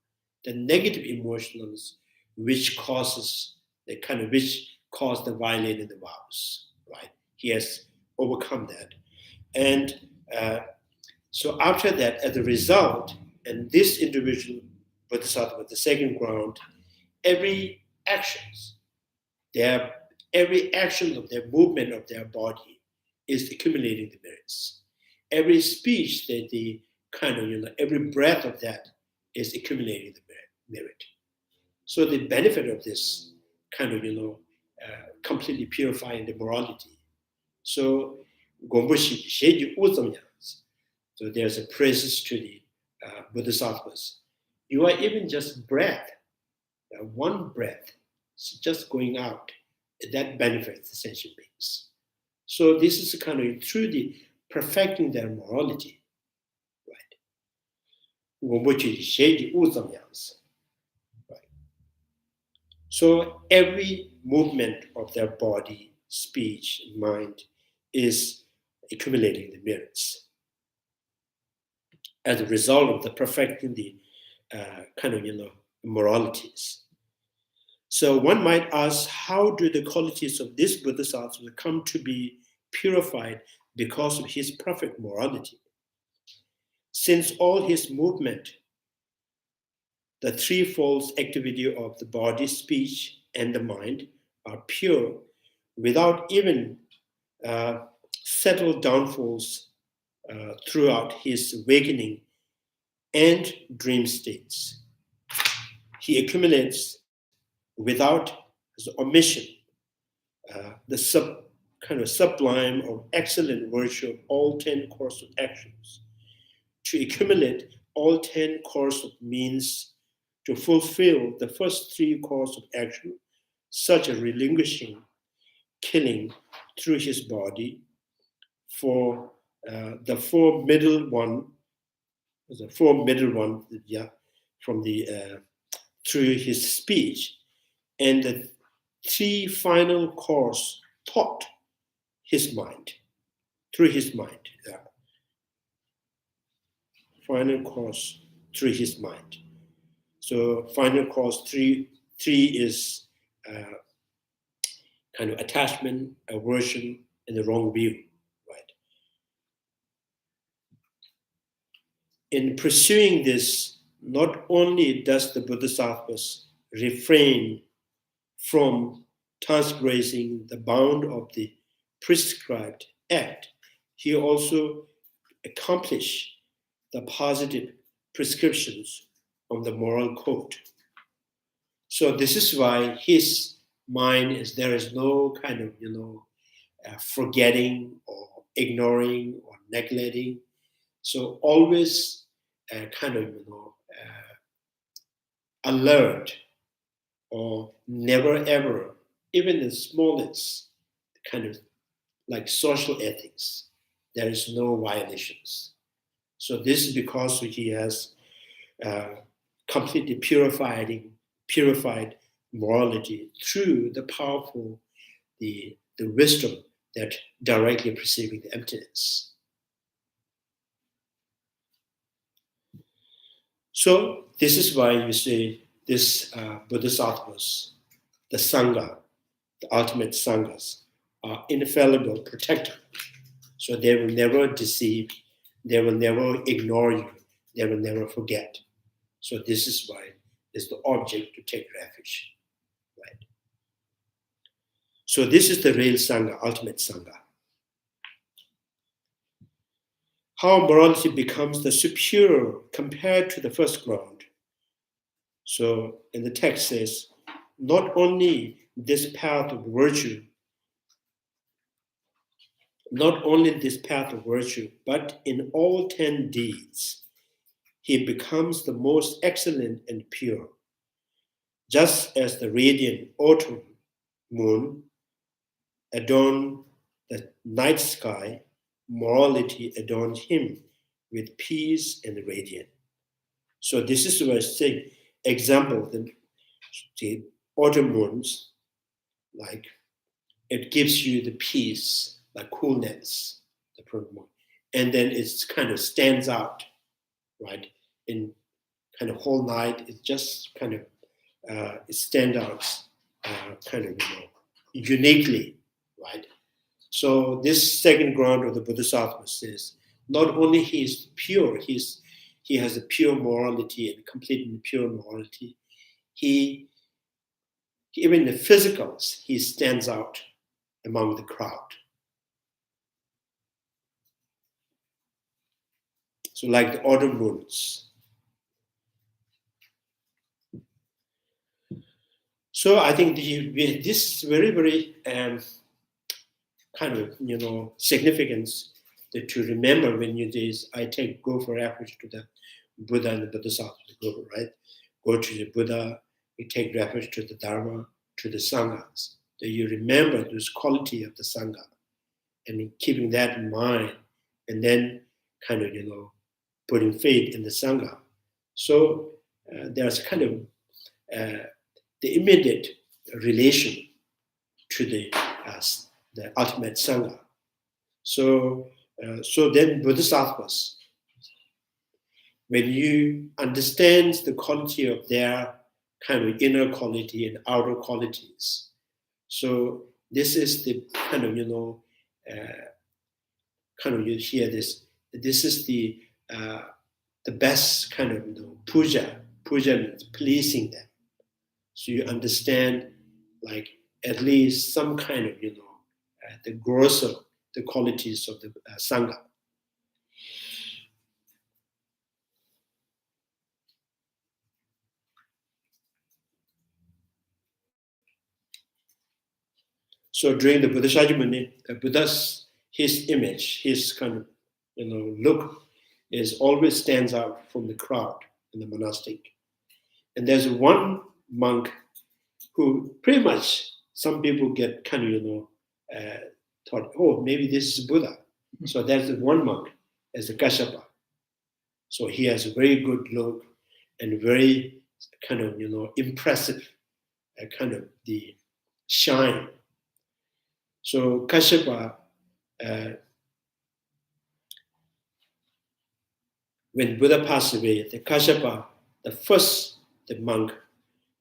the negative emotions which cause the violating the vows. Right? He has overcome that, and so after that, as a result, and this individual Bodhisattva, the second ground, every actions every action of their movement of their body is accumulating the merits. Every speech that the kind of, every breath of that is accumulating the merit. So the benefit of this kind of, completely purifying the morality. So, so there's a praises to the Bodhisattvas. You are even just breath, one breath, just going out, that benefits the sentient beings. So this is kind of through the perfecting their morality, right? Right. So every movement of their body, speech, mind is accumulating the merits as a result of the perfecting the moralities. So one might ask, how do the qualities of this Bodhisattva come to be purified because of his perfect morality? Since all his movement, the threefold activity of the body, speech, and the mind are pure without even settled downfalls throughout his awakening and dream states. He accumulates without omission the sublime or excellent virtue of all 10 course of actions. To accumulate all 10 course of means to fulfill the first 3 course of action, such as relinquishing, killing through his body, for the four middle one, from the through his speech, and the 3 final course taught his mind, through his mind. Final course through his mind. So final course 3 is kind of attachment, aversion, and the wrong view, right? In pursuing this, not only does the Bodhisattvas refrain from transgressing the bound of the prescribed act, he also accomplishes the positive prescriptions of the moral code. So this is why his mind there is no kind of, forgetting or ignoring or neglecting. So always kind of, alert, or never ever, even the smallest kind of like social ethics, there is no violations. So this is because he has completely purified morality through the powerful, the wisdom that directly perceiving the emptiness. So this is why you see this Bodhisattvas, the Sangha, the ultimate Sanghas, are infallible protector. So they will never deceive, they will never ignore you, they will never forget. So this is why it's the object to take refuge. Right? So this is the real Sangha, ultimate Sangha. How morality becomes the superior compared to the first ground. So in the text says, not only this path of virtue, but in all 10 deeds, he becomes the most excellent and pure. Just as the radiant autumn moon adorns the night sky, morality adorns him with peace and radiance. So this is where I say, example, the autumn moons, like it gives you the peace, like coolness, the moon, and then it's kind of stands out, right? In kind of whole night, it just kind of it stands out, kind of uniquely, right? So this second ground of the Bodhisattva says, not only he is pure, he has a pure morality and completely pure morality. He even the physicals, he stands out among the crowd. So like the autumn moons. So I think this is very, very kind of significance that to remember when I go for refuge to the Buddha and the Bodhisattva, right? Go to the Buddha, you take refuge to the Dharma, to the Sanghas. That you remember this quality of the Sangha, and keeping that in mind, and then kind of putting faith in the Sangha. So there's kind of the immediate relation to the ultimate Sangha. So then Bodhisattvas, when you understand the quality of their kind of inner quality and outer qualities, so this is the kind of you hear this. This is the best kind of puja. Puja means pleasing them. So you understand, like at least some kind of the grosser the qualities of the sangha. So during the Buddha Shakyamuni, Buddha's his image, his kind of look is always stands out from the crowd in the monastic. And there's one monk who pretty much some people get kind of thought, oh, maybe this is Buddha. So there's one monk as a Kashyapa. So he has a very good look and very kind of impressive kind of the shine. So Kashyapa, when Buddha passed away, the Kashyapa, the monk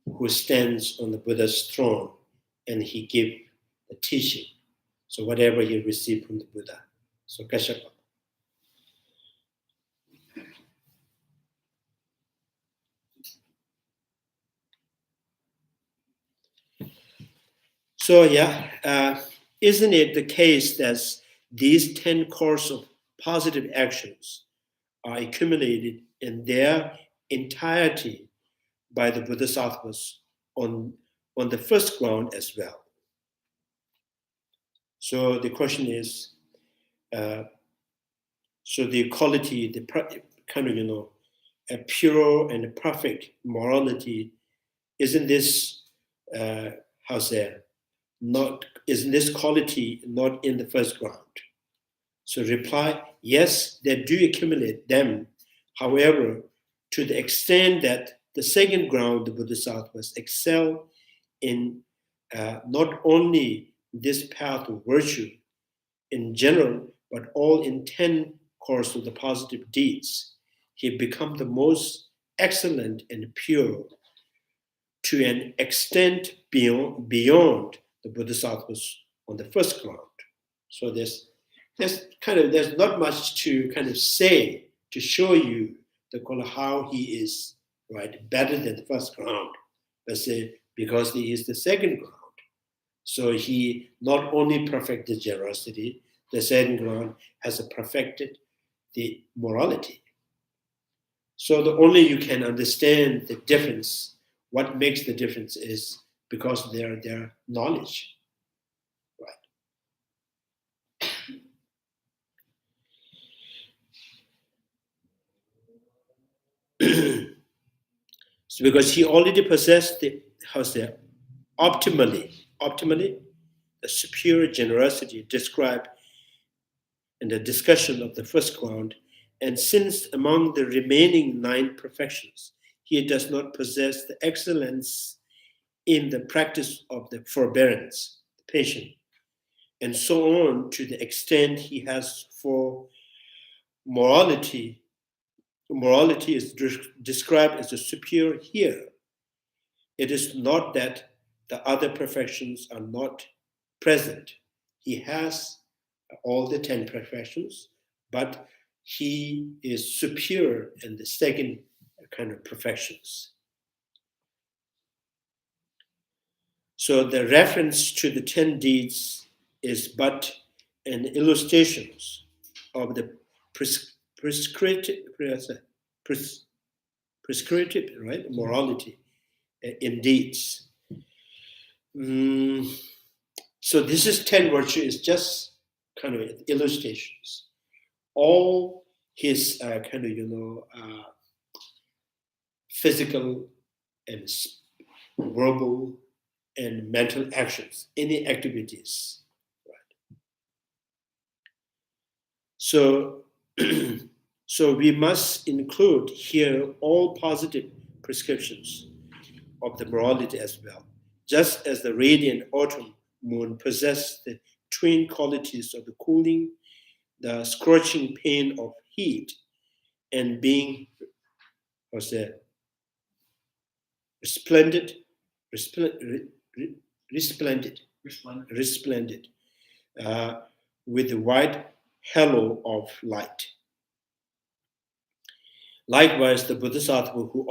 who stands on the Buddha's throne, and he gave the teaching. So whatever he received from the Buddha. So Kashyapa. So isn't it the case that these 10 courses of positive actions are accumulated in their entirety by the Bodhisattvas on the first ground as well? So the question is, So the quality, the kind of, a pure and perfect morality, isn't this, isn't this quality not in the first ground? So reply, yes, they do accumulate them. However, to the extent that the second ground, the Bodhisattvas excel in not only this path of virtue in general, but all in 10 course of the positive deeds, he become the most excellent and pure to an extent beyond the Bodhisattvas on the first ground. So there's not much to kind of say to show you how he is right better than the first ground. Let's say because he is the second ground. So he not only perfected generosity, the second ground has perfected the morality. So the only you can understand the difference, what makes the difference is because their knowledge. So because he already possessed optimally, the superior generosity described in the discussion of the first ground, and since among the remaining 9 perfections, he does not possess the excellence in the practice of the forbearance, the patience, and so on to the extent he has for morality. Morality is described as a superior here. It is not that the other perfections are not present. He has all the 10 perfections, but he is superior in the second kind of perfections. So the reference to the 10 deeds is but an illustration of the prescriptive right, morality in deeds. So this is 10 virtue is just kind of illustrations. All his physical and verbal and mental actions, any activities. Right? So, so we must include here all positive prescriptions of the morality as well, just as the radiant autumn moon possessed the twin qualities of the cooling, the scorching pain of heat, and being resplendent, with the white halo of light. Likewise, the Bodhisattva who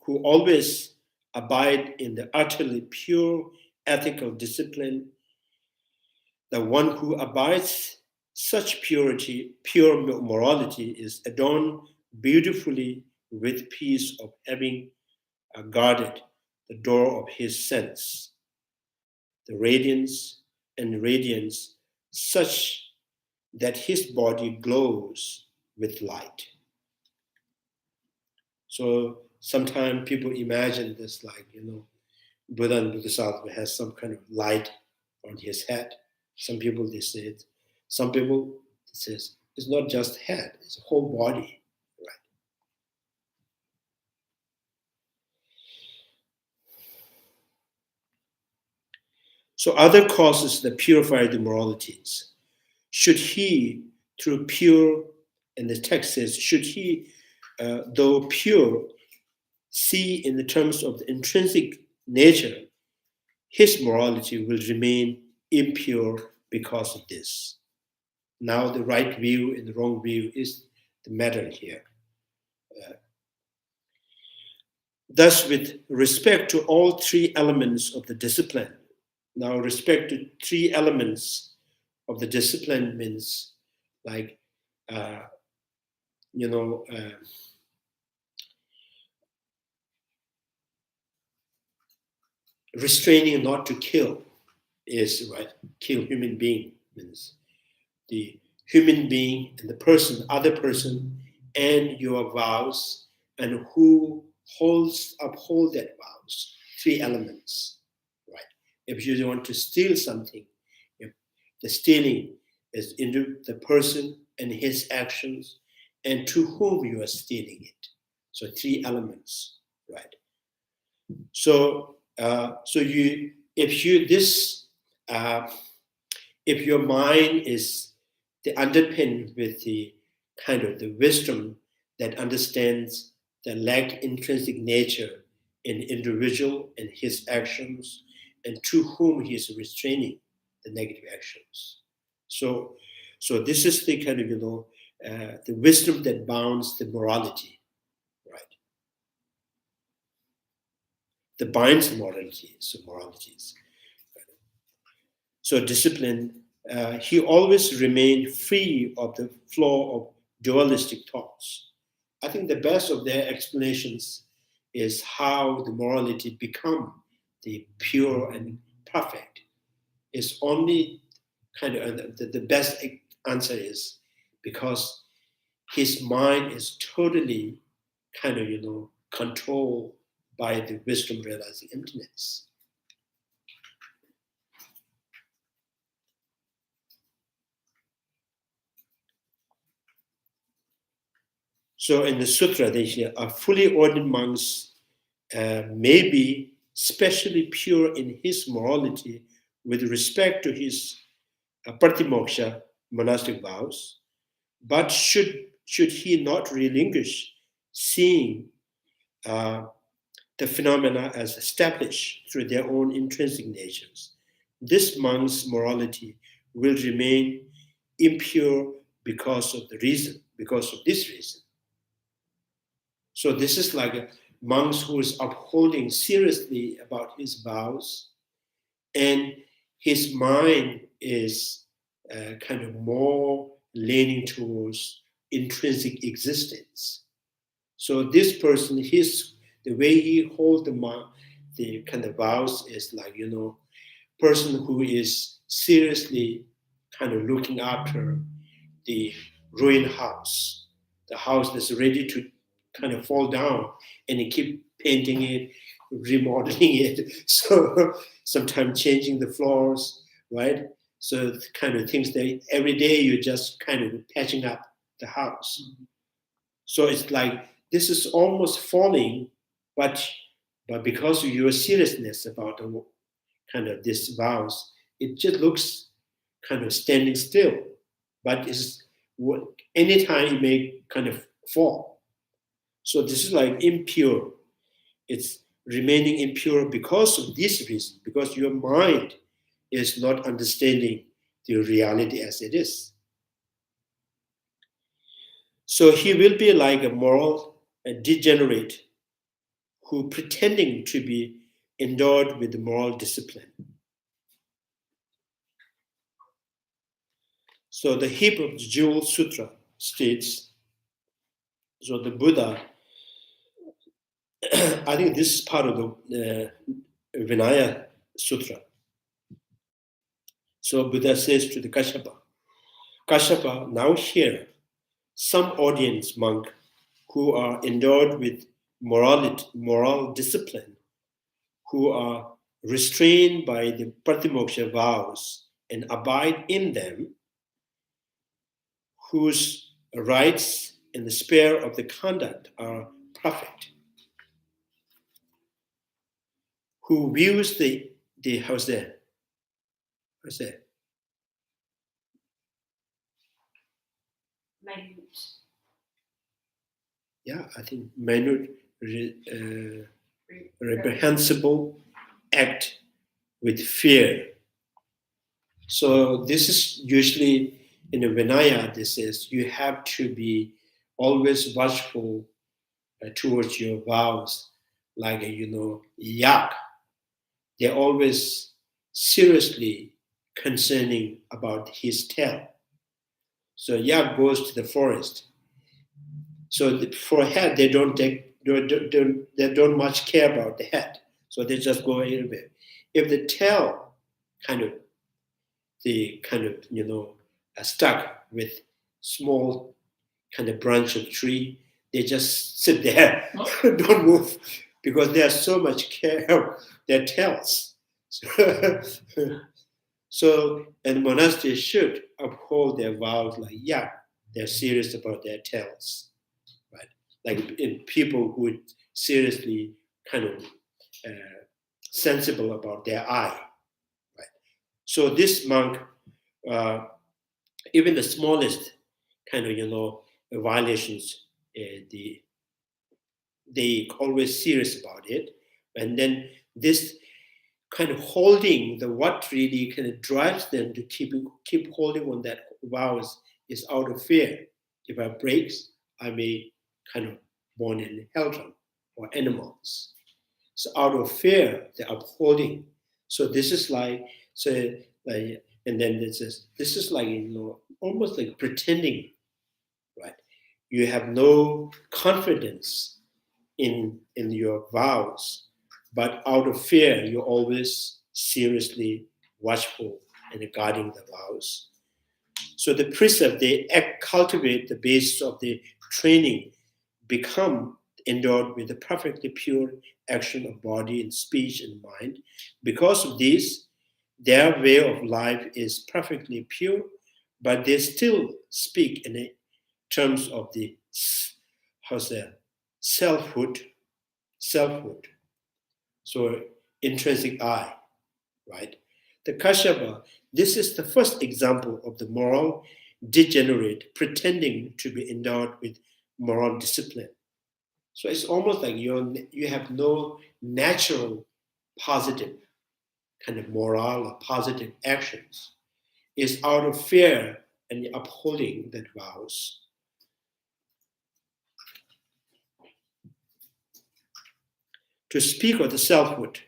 always abide in the utterly pure ethical discipline, the one who abides such pure morality is adorned beautifully with peace of having guarded the door of his sense, the radiance such that his body glows with light. So sometimes people imagine this like, Buddha and Bodhisattva has some kind of light on his head. Some people, they say it. Some people, it says, it's not just head, it's a whole body. Right? So other causes that purify the moralities. Should he, through pure, and the text says, should he, though pure, see in the terms of the intrinsic nature, his morality will remain impure because of this. Now the right view and the wrong view is the matter here. Thus, with respect to all 3 elements of the discipline, now respect to 3 elements of the discipline means like, restraining not to kill is right. Kill human being means the human being and the person, other person, and your vows, and who uphold that vows. 3 elements, right? If you want to steal something, if the stealing is into the person and his actions, and to whom you are stealing it. So 3 elements, right? So, if your mind is underpinned with the kind of the wisdom that understands the lack intrinsic nature in individual and his actions, and to whom he is restraining the negative actions. So this is the kind of the wisdom that bounds the morality, right? That binds morality, so moralities. So discipline, he always remained free of the flow of dualistic thoughts. I think the best of their explanations is how the morality become the pure and perfect. It's only kind of the best answer is because his mind is totally kind of controlled by the wisdom realizing emptiness. So in the sutra, they say, a fully ordained monk may be specially pure in his morality with respect to his pratimoksha monastic vows, but should he not relinquish seeing the phenomena as established through their own intrinsic natures, this monk's morality will remain impure because of this reason. So this is like a monk who is upholding seriously about his vows, and his mind is kind of more leaning towards intrinsic existence. So this person, the way he holds the kind of vows is like person who is seriously kind of looking after the ruined house, the house that's ready to kind of fall down, and he keep painting it, remodeling it. So sometimes changing the floors, right? So kind of things that every day you're just kind of patching up the house. So it's like this is almost falling, but because of your seriousness about the kind of this vows, it just looks kind of standing still. But anytime it may kind of fall. So this is like impure. It's remaining impure because of this reason, because your mind is not understanding the reality as it is. So he will be like a moral degenerate who pretending to be endowed with moral discipline. So the Heap of Jewel Sutra states, so the Buddha, I think this is part of the Vinaya Sutra. So Buddha says to the Kashyapa, now here, some audience monk who are endowed with moral discipline, who are restrained by the pratimoksha vows and abide in them, whose rights and the spare of the conduct are perfect, who views the how's that? Minute. Yeah, I think minute, reprehensible act with fear. So this is usually in the Vinaya, this is you have to be always watchful towards your vows, like yak. They're always seriously concerning about his tail. So yak goes to the forest. So for a head, they don't much care about the head. So they just go a little bit. If the tail stuck with small kind of branch of tree. They just sit there, don't move, because they have so much care of their tails. So, and monasteries should uphold their vows like, yeah, they're serious about their tails, right? Like in people who are seriously kind of sensible about their eye, right? So this monk, even the smallest kind of, violations, they always serious about it. And then this kind of holding the what really kind of drives them to keep holding on that vows is out of fear. If I breaks, I may kind of born in helldom or animals. So out of fear, they're upholding. So this is like, and then this is like, almost like pretending, right? You have no confidence in your vows, but out of fear, you're always seriously watchful and guarding the vows. So the precept, they cultivate the basis of the training, become endowed with the perfectly pure action of body and speech and mind. Because of this, their way of life is perfectly pure, but they still speak in terms of the selfhood. So intrinsic I, right? The Kashyapa, this is the first example of the moral degenerate pretending to be endowed with moral discipline. So it's almost like you have no natural positive kind of moral or positive actions. It's out of fear and upholding that vows. To speak of the selfhood,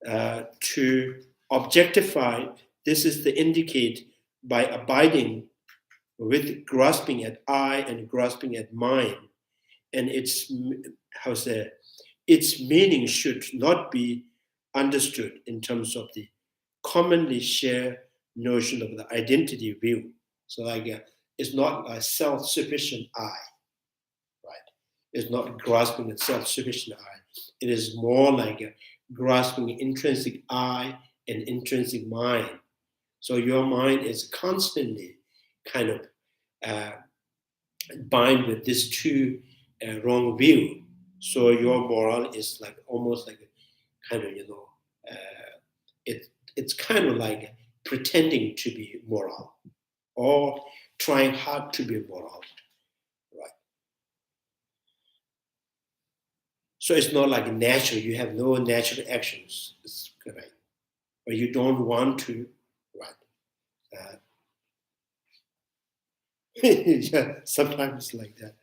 to objectify, this is to indicate by abiding with grasping at I and grasping at mine, and its meaning should not be understood in terms of the commonly shared notion of the identity view. So like it's not a self-sufficient I, right? It's not grasping a self-sufficient I. It is more like grasping intrinsic I and intrinsic mind. So your mind is constantly kind of bind with these two wrong view. So your moral is like almost like a kind of it's kind of like pretending to be moral or trying hard to be moral, right? So it's not like natural. You have no natural actions, right? Or you don't want to, right? Yeah, sometimes it's like that.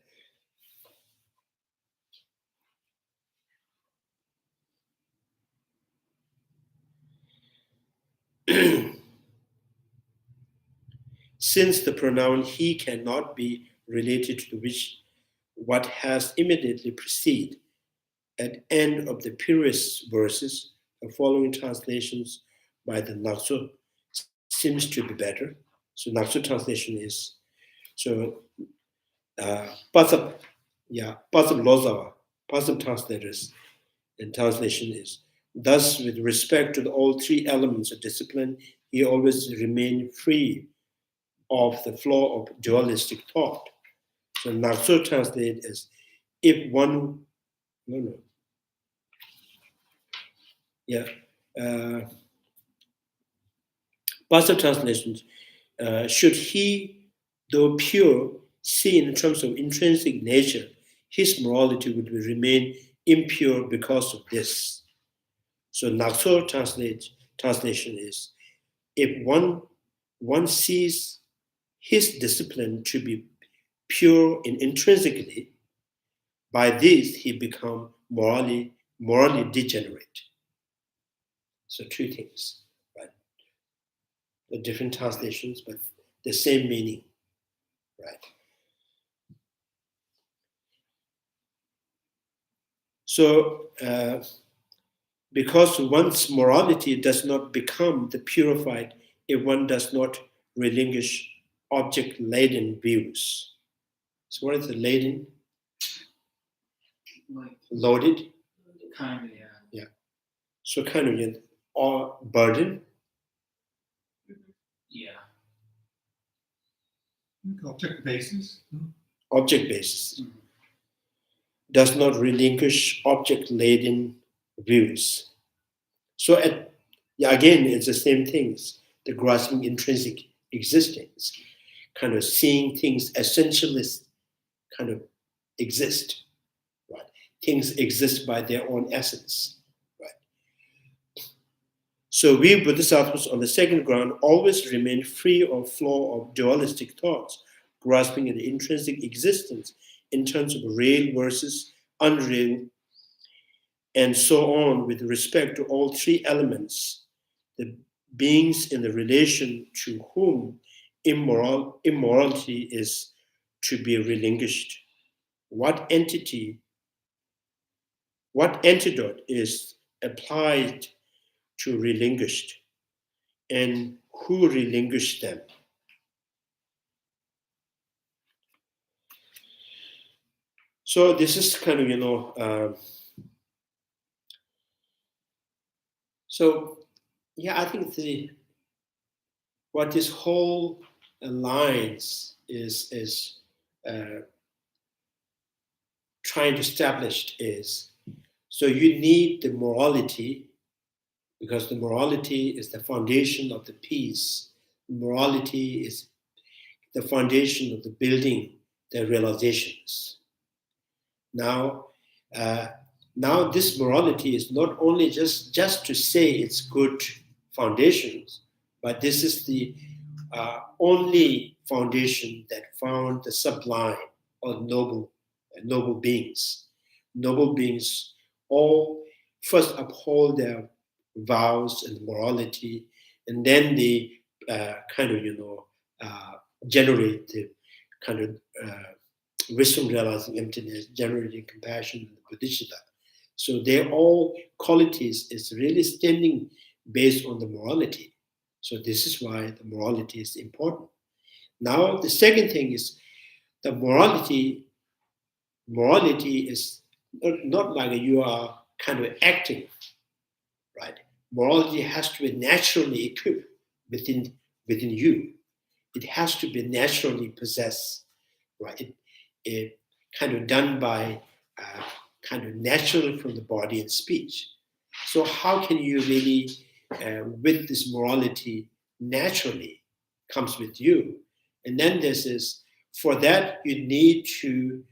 Since the pronoun he cannot be related to what has immediately preceded, at end of the previous verses, the following translations by the Nakso seems to be better. So Nakso translation is, so Pasab Lozawa, Pasab translators and translation is, thus with respect to all three elements of discipline, he always remained free of the flow of dualistic thought. So Nakso translate as, if one, Pastor translations, should he, though pure, see in terms of intrinsic nature, his morality would remain impure because of this. So Nakso translation is, if one sees his discipline to be pure and intrinsically, by this he become morally degenerate. So two things, right? The different translations, but the same meaning, right? So, because one's morality does not become the purified if one does not relinquish object-laden views. So what is the laden? Like, Loaded. kind of, yeah. So kind of or burden. Yeah. Object basis. Object basis. Mhm. Does not relinquish object-laden views. So again, it's the same things. The grasping intrinsic existence, kind of seeing things essentialist, kind of exist, right? Things exist by their own essence, right? So we Bodhisattvas on the second ground always remain free of flow of dualistic thoughts, grasping at the intrinsic existence in terms of real versus unreal, and so on with respect to all three elements, the beings in the relation to whom immorality is to be relinquished. What antidote is applied to relinquished, and who relinquished them? So this is kind of, I think what this whole alliance is trying to establish is, so you need the morality, because the morality is the foundation of the peace. Morality is the foundation of the building the realizations. Now, this morality is not only just to say it's good foundations, but this is the only foundation that found the sublime or noble beings. Noble beings all first uphold their vows and morality, and then they generate the kind of wisdom realizing emptiness, generating compassion, and Bodhisattva. So they're all qualities is really standing based on the morality. So this is why the morality is important. Now the second thing is the morality is not like you are kind of acting, right? Morality has to be naturally equipped within you. It has to be naturally possessed, right? It kind of done by kind of naturally from the body and speech. So how can you really, with this morality, naturally comes with you? And then this is, for that you need to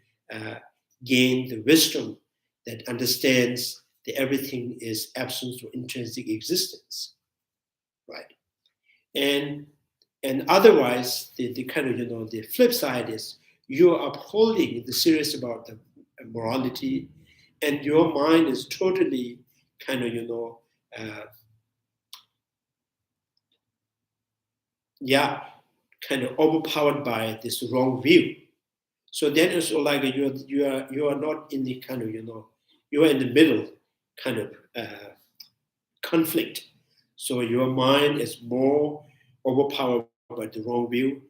gain the wisdom that understands that everything is absence or intrinsic existence, right? And otherwise, the kind of the flip side is you're upholding the serious about the morality, and your mind is totally kind of kind of overpowered by this wrong view. So then it's like you are not in the kind of you are in the middle kind of conflict. So your mind is more overpowered by the wrong view,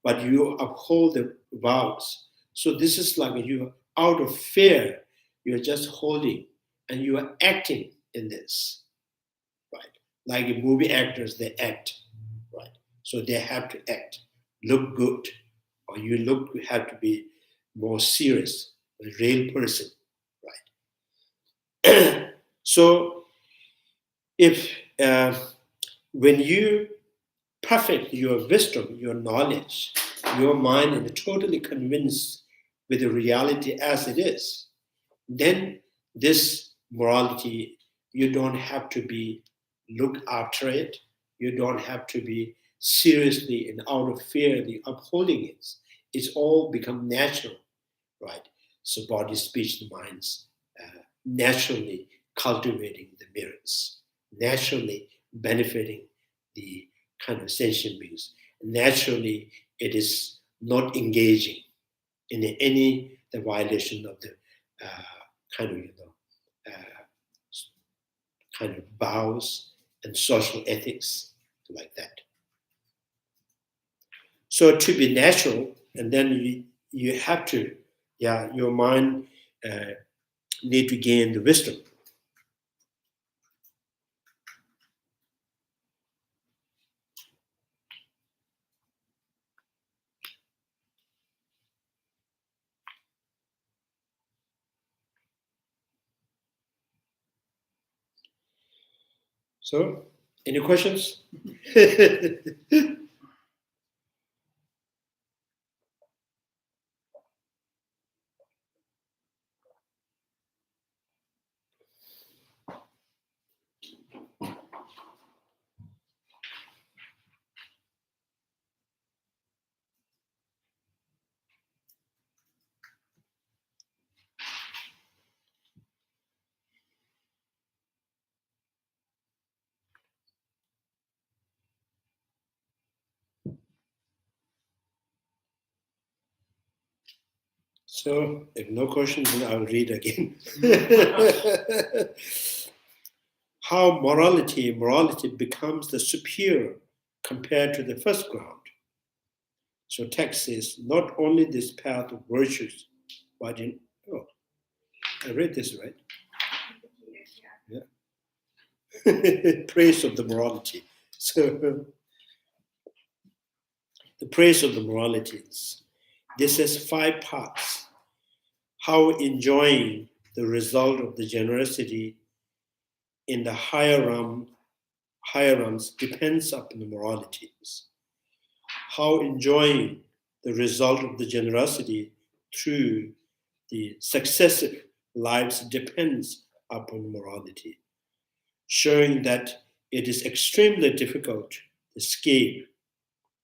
but you uphold the vows. So this is like you out of fear, you're just holding and you are acting in this, right? Like movie actors, they act, right? So they have to act, look good, or you have to be more serious, a real person, right? So if when you perfect your wisdom, your knowledge, your mind is totally convinced with the reality as it is, then this morality, you don't have to be look after it. You don't have to be seriously and out of fear the upholding it. It's all become natural, right? So body, speech, the minds naturally cultivating the mirrors, naturally benefiting the kind of sentient beings. Naturally, it is not engaging in any the violation of the kind of kind of vows and social ethics like that. So to be natural, and then you have to, your mind need to gain the wisdom. So, any questions? So, if no questions, then I'll read again. How morality becomes the superior compared to the first ground. So text says, not only this path of virtues, but in, I read this right. Yeah. Praise of the morality. So the praise of the moralities. This has 5 parts. How enjoying the result of the generosity in the higher realms depends upon the moralities. How enjoying the result of the generosity through the successive lives depends upon morality, showing that it is extremely difficult to escape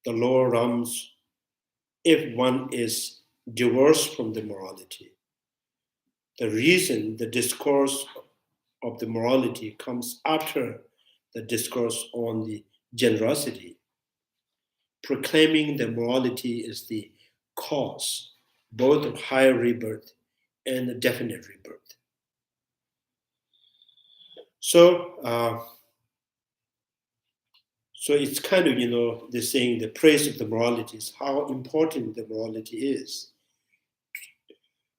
the lower realms if one is divorced from the morality. The reason the discourse of the morality comes after the discourse on the generosity, proclaiming the morality is the cause both of higher rebirth and a definite rebirth. So, so it's kind of, they're saying the praise of the moralities, how important the morality is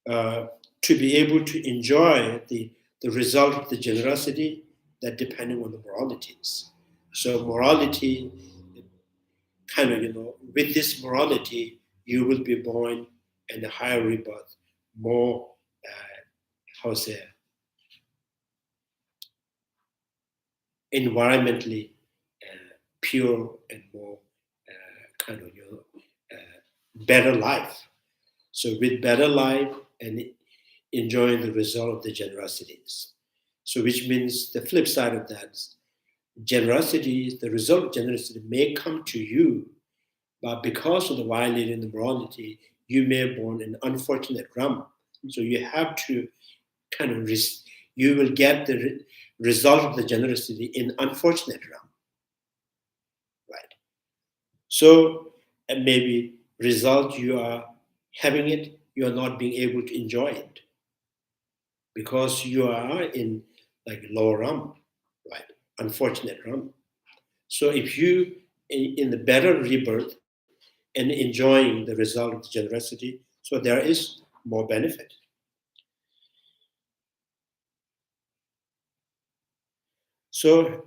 to be able to enjoy the result of the generosity that depending on the moralities. So morality, with this morality, you will be born in a higher rebirth, more, environmentally pure and more better life. So with better life and enjoying the result of the generosities. So which means the flip side of that, generosity, the result of generosity may come to you, but because of the violating the morality, you may have born an unfortunate realm. So you have to you will get the result of the generosity in unfortunate realm, right? So maybe result you are having it, you are not being able to enjoy it because you are in like lower realm, right? Unfortunate realm. So if you in the better rebirth and enjoying the result of the generosity, so there is more benefit. So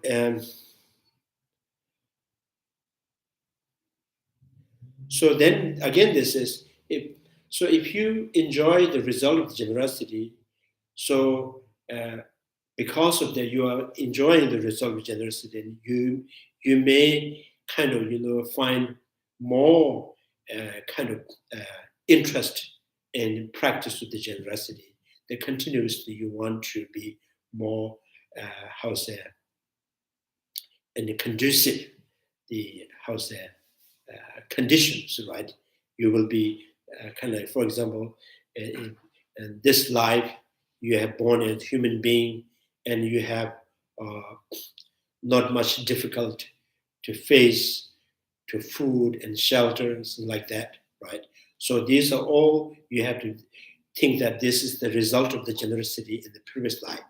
so then again, this is if you enjoy the result of the generosity, so because of that you are enjoying the result of generosity, and you may find more interest in practice of the generosity. That continuously you want to be more and conducive the conditions, right? You will be for example, in this life, you have born as a human being, and you have not much difficult to face to food and shelter and things like that, right? So these are all you have to think that this is the result of the generosity in the previous life.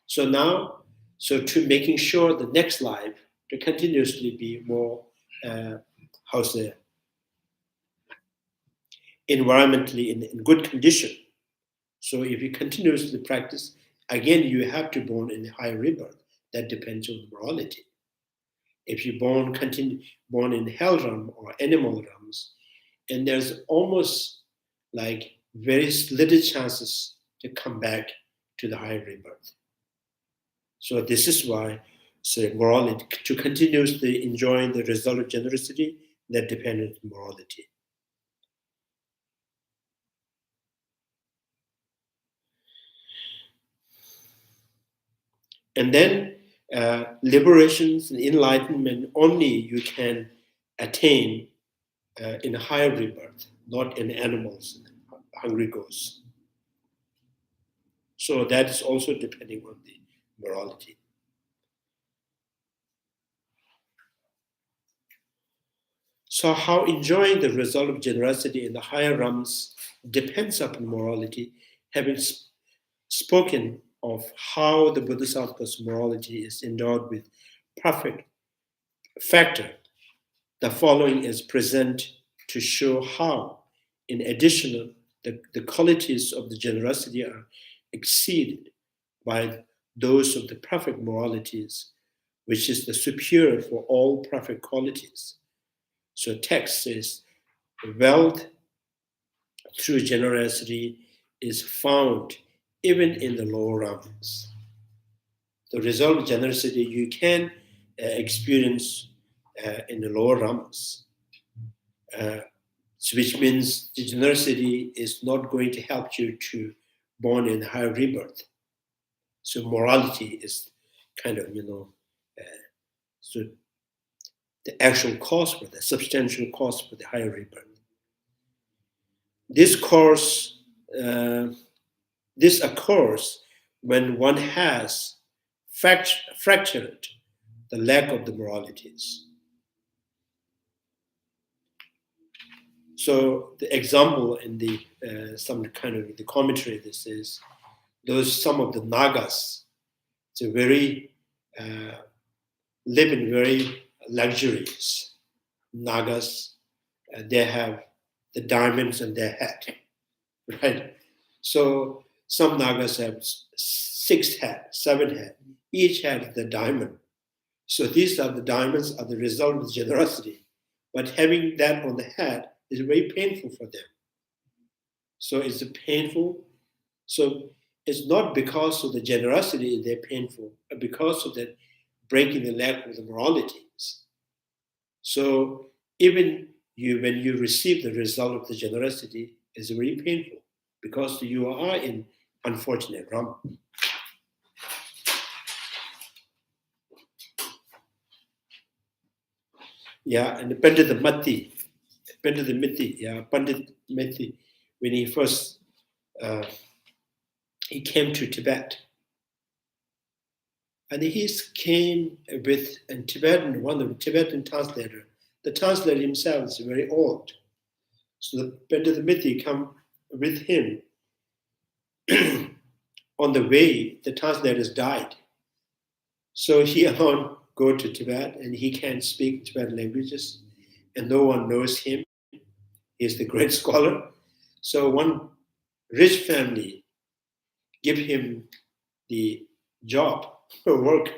So now, to making sure the next life to continuously be more, environmentally in good condition. So if you continuously practice, again, you have to born in a higher rebirth. That depends on morality. If you born in hell realm or animal realms, and there's almost like very little chances to come back to the higher rebirth. So this is why, morality, to continuously enjoy the result of generosity, that depends on morality. And then liberations and enlightenment only you can attain in a higher rebirth, not in animals, hungry ghosts. So that is also depending on the morality. So how enjoying the result of generosity in the higher realms depends upon morality, having spoken of how the Bodhisattva's morality is endowed with perfect factor. The following is present to show how, in addition, the qualities of the generosity are exceeded by those of the perfect moralities, which is the superior for all perfect qualities. So text says, wealth through generosity is found even in the lower realms. The result of generosity you can experience in the lower realms, which means the generosity is not going to help you to born in higher rebirth. So morality is kind of, so the actual cause for the substantial cause for the higher rebirth. This occurs when one has fractured the lack of the moralities. So the example in the some kind of the commentary, this is some of the Nagas. It's a very live in very luxurious. Nagas, they have the diamonds in their head, right? So some Nagas have 6 head, 7 head. Each has the diamond. So these are the diamonds are the result of generosity. But having that on the head is very painful for them. So it's painful. So it's not because of the generosity they're painful, but because of the breaking the leg of the moralities. So even when you receive the result of the generosity, it's very painful because you are in unfortunate realm. Yeah, and Pandit Mati, Pandit Mati, when he first he came to Tibet, and he came with a Tibetan, one of the Tibetan translator. The translator himself is very old, so the Pandit Mati come with him. On the way, the translators died, so he alone go to Tibet, and he can't speak Tibetan languages, and no one knows him. He's the great scholar. So one rich family give him the job or work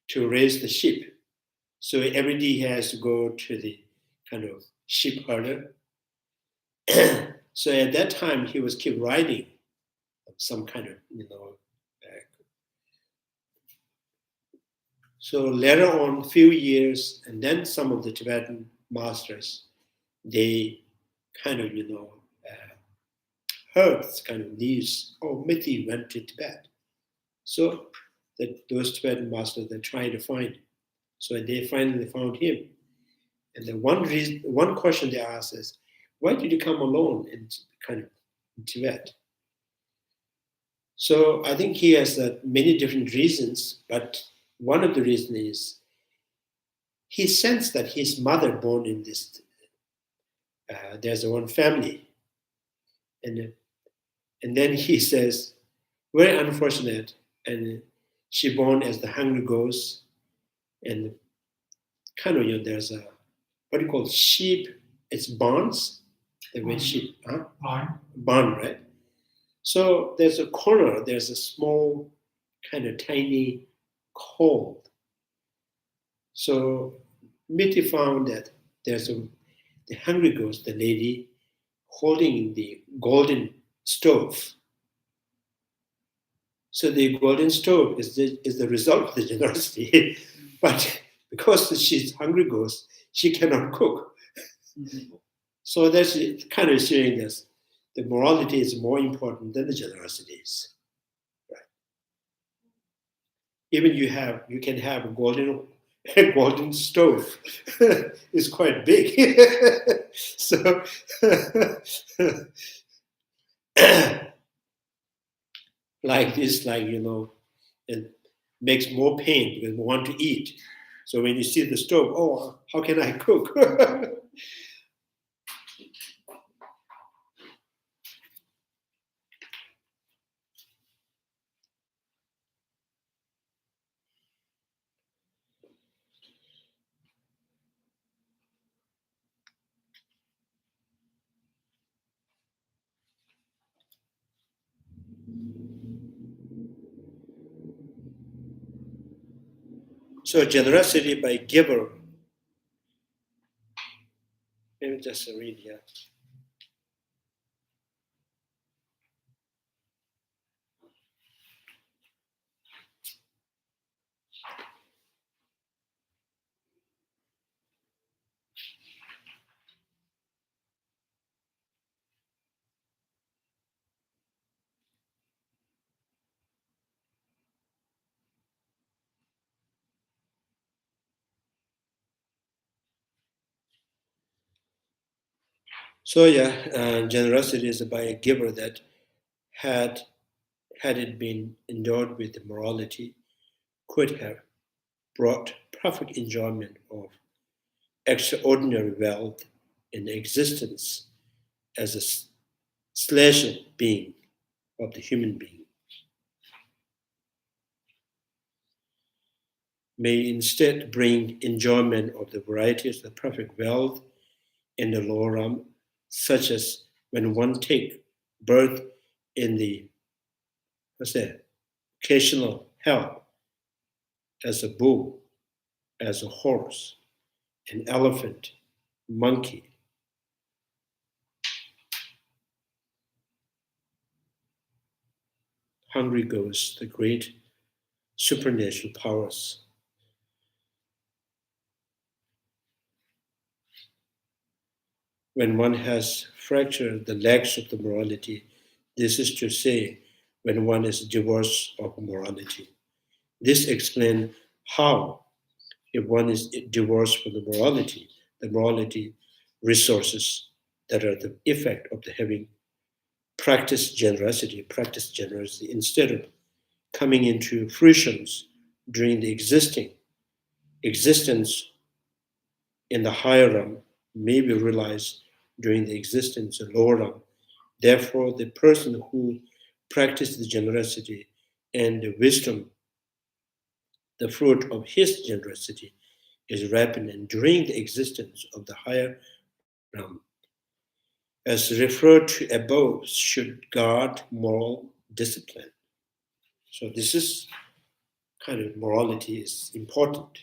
to raise the sheep. So every day he has to go to the kind of sheep herder. So at that time he was keep riding some kind of, so later on, few years, and then some of the Tibetan masters, they kind of, heard kind of news. Oh, Miti went to Tibet. So that those Tibetan masters, they're trying to find him. So they finally found him. And the one question they asked is, why did you come alone in Tibet? So I think he has many different reasons, but one of the reasons is he sensed that his mother born in this, there's one family. And then he says, very unfortunate, and she born as the hungry ghost, and kind of, there's a, what do you call sheep, it's barns, when she barn. barn, right? So there's a corner, there's a small, kind of tiny hole. So Mitty found that the hungry ghost, the lady, holding the golden stove. So the golden stove is the result of the generosity, but because she's hungry ghost, she cannot cook. So that's kind of showing us the morality is more important than the generosity is. Right? Even you can have a golden stove. It's quite big. So like this, it makes more pain because we want to eat. So when you see the stove, oh, how can I cook? So generosity by giver. Let me just read here. So generosity is by a giver that had it been endowed with morality, could have brought perfect enjoyment of extraordinary wealth in existence as a celestial being of the human being. May instead bring enjoyment of the varieties of perfect wealth in the lower realm, such as when one take birth in the occasional hell as a bull, as a horse, an elephant, monkey. Hungry ghosts, the great supernatural powers. When one has fractured the legs of the morality, this is to say, when one is divorced of morality. This explains how, if one is divorced from the morality resources that are the effect of the having practice generosity, instead of coming into fruitions during the existence in the higher realm may be realized during the existence in lower realm. Therefore, the person who practices the generosity and the wisdom, the fruit of his generosity, is ripened during the existence of the higher realm. As referred to above, should guard moral discipline. So this is kind of morality is important.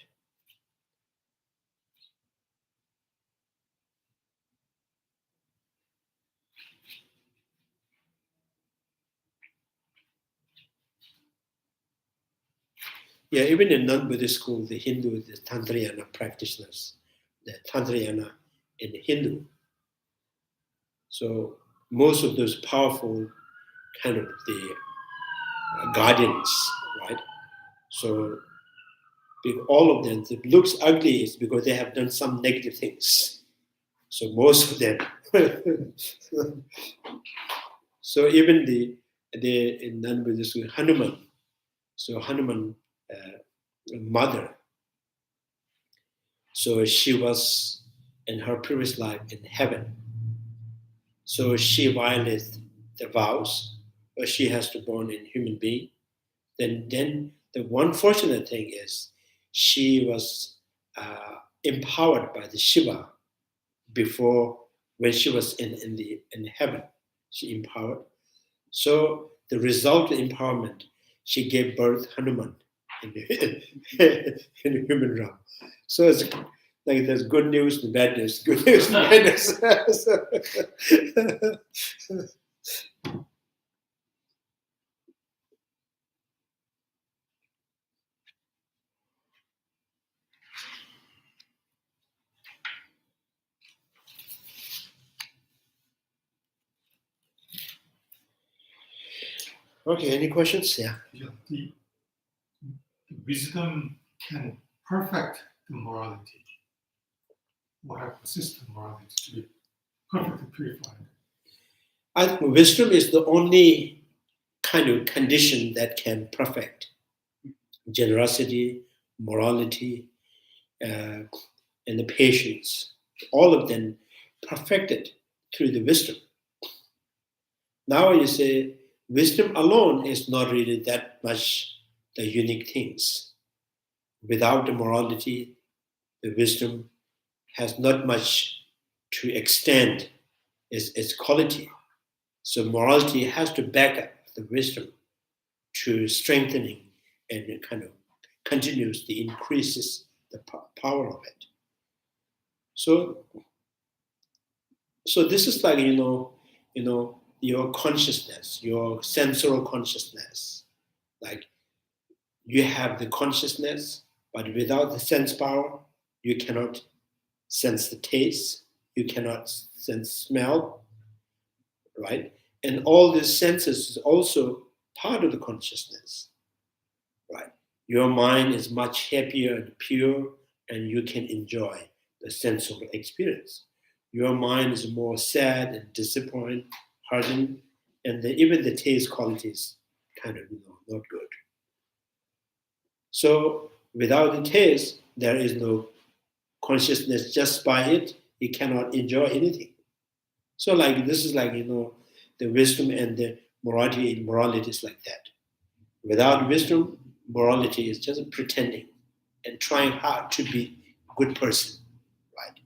Yeah, even in non-Buddhist school, the Hindu, the Tantrayana practitioners, the Tantrayana in the Hindu. So most of those powerful kind of the guardians, right? So all of them, it looks ugly is because they have done some negative things. So most of them. So even the in non-Buddhist school, Hanuman. So Hanuman mother. So she was in her previous life in heaven. So she violated the vows, or she has to born in human being. Then the one fortunate thing is she was empowered by the Shiva before when she was in heaven, she empowered. So the result of empowerment, she gave birth Hanuman in the human realm. So it's like there's good news and bad news, good news and bad news. Okay, any questions? Yeah. Yeah, the wisdom can perfect the morality, or have persistent morality to be perfectly purified. I think wisdom is the only kind of condition that can perfect generosity, morality, and the patience. All of them perfected through the wisdom. Now you say wisdom alone is not really that much the unique things. Without the morality, the wisdom has not much to extend its quality. So morality has to back up the wisdom to strengthening and it kind of continuously increases the power of it. So this is like your consciousness, your sensual consciousness. Like you have the consciousness, but without the sense power, you cannot sense the taste, you cannot sense smell, right? And all these senses is also part of the consciousness, right? Your mind is much happier and pure, and you can enjoy the sensual experience. Your mind is more sad and disappointed, hardened, and even the taste quality is kind of not good. So without the taste, there is no consciousness. Just by it, you cannot enjoy anything. So like this is like the wisdom and the morality is like that. Without wisdom, morality is just pretending and trying hard to be a good person, right?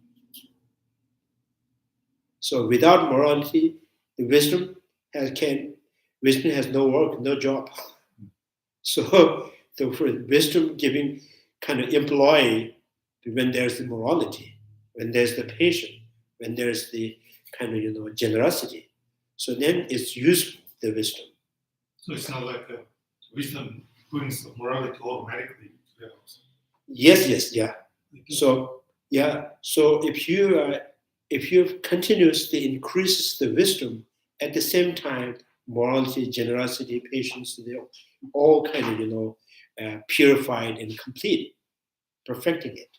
So without morality, the wisdom has no work, no job. So the wisdom giving kind of employee when there's the morality, when there's the patience, when there's the kind of generosity. So then it's useful, the wisdom. So it's not like wisdom brings the morality automatically to the house. Yes, yeah. So yeah, so if you continuously increases the wisdom, at the same time, morality, generosity, patience, they all kind of purified and complete, perfecting it.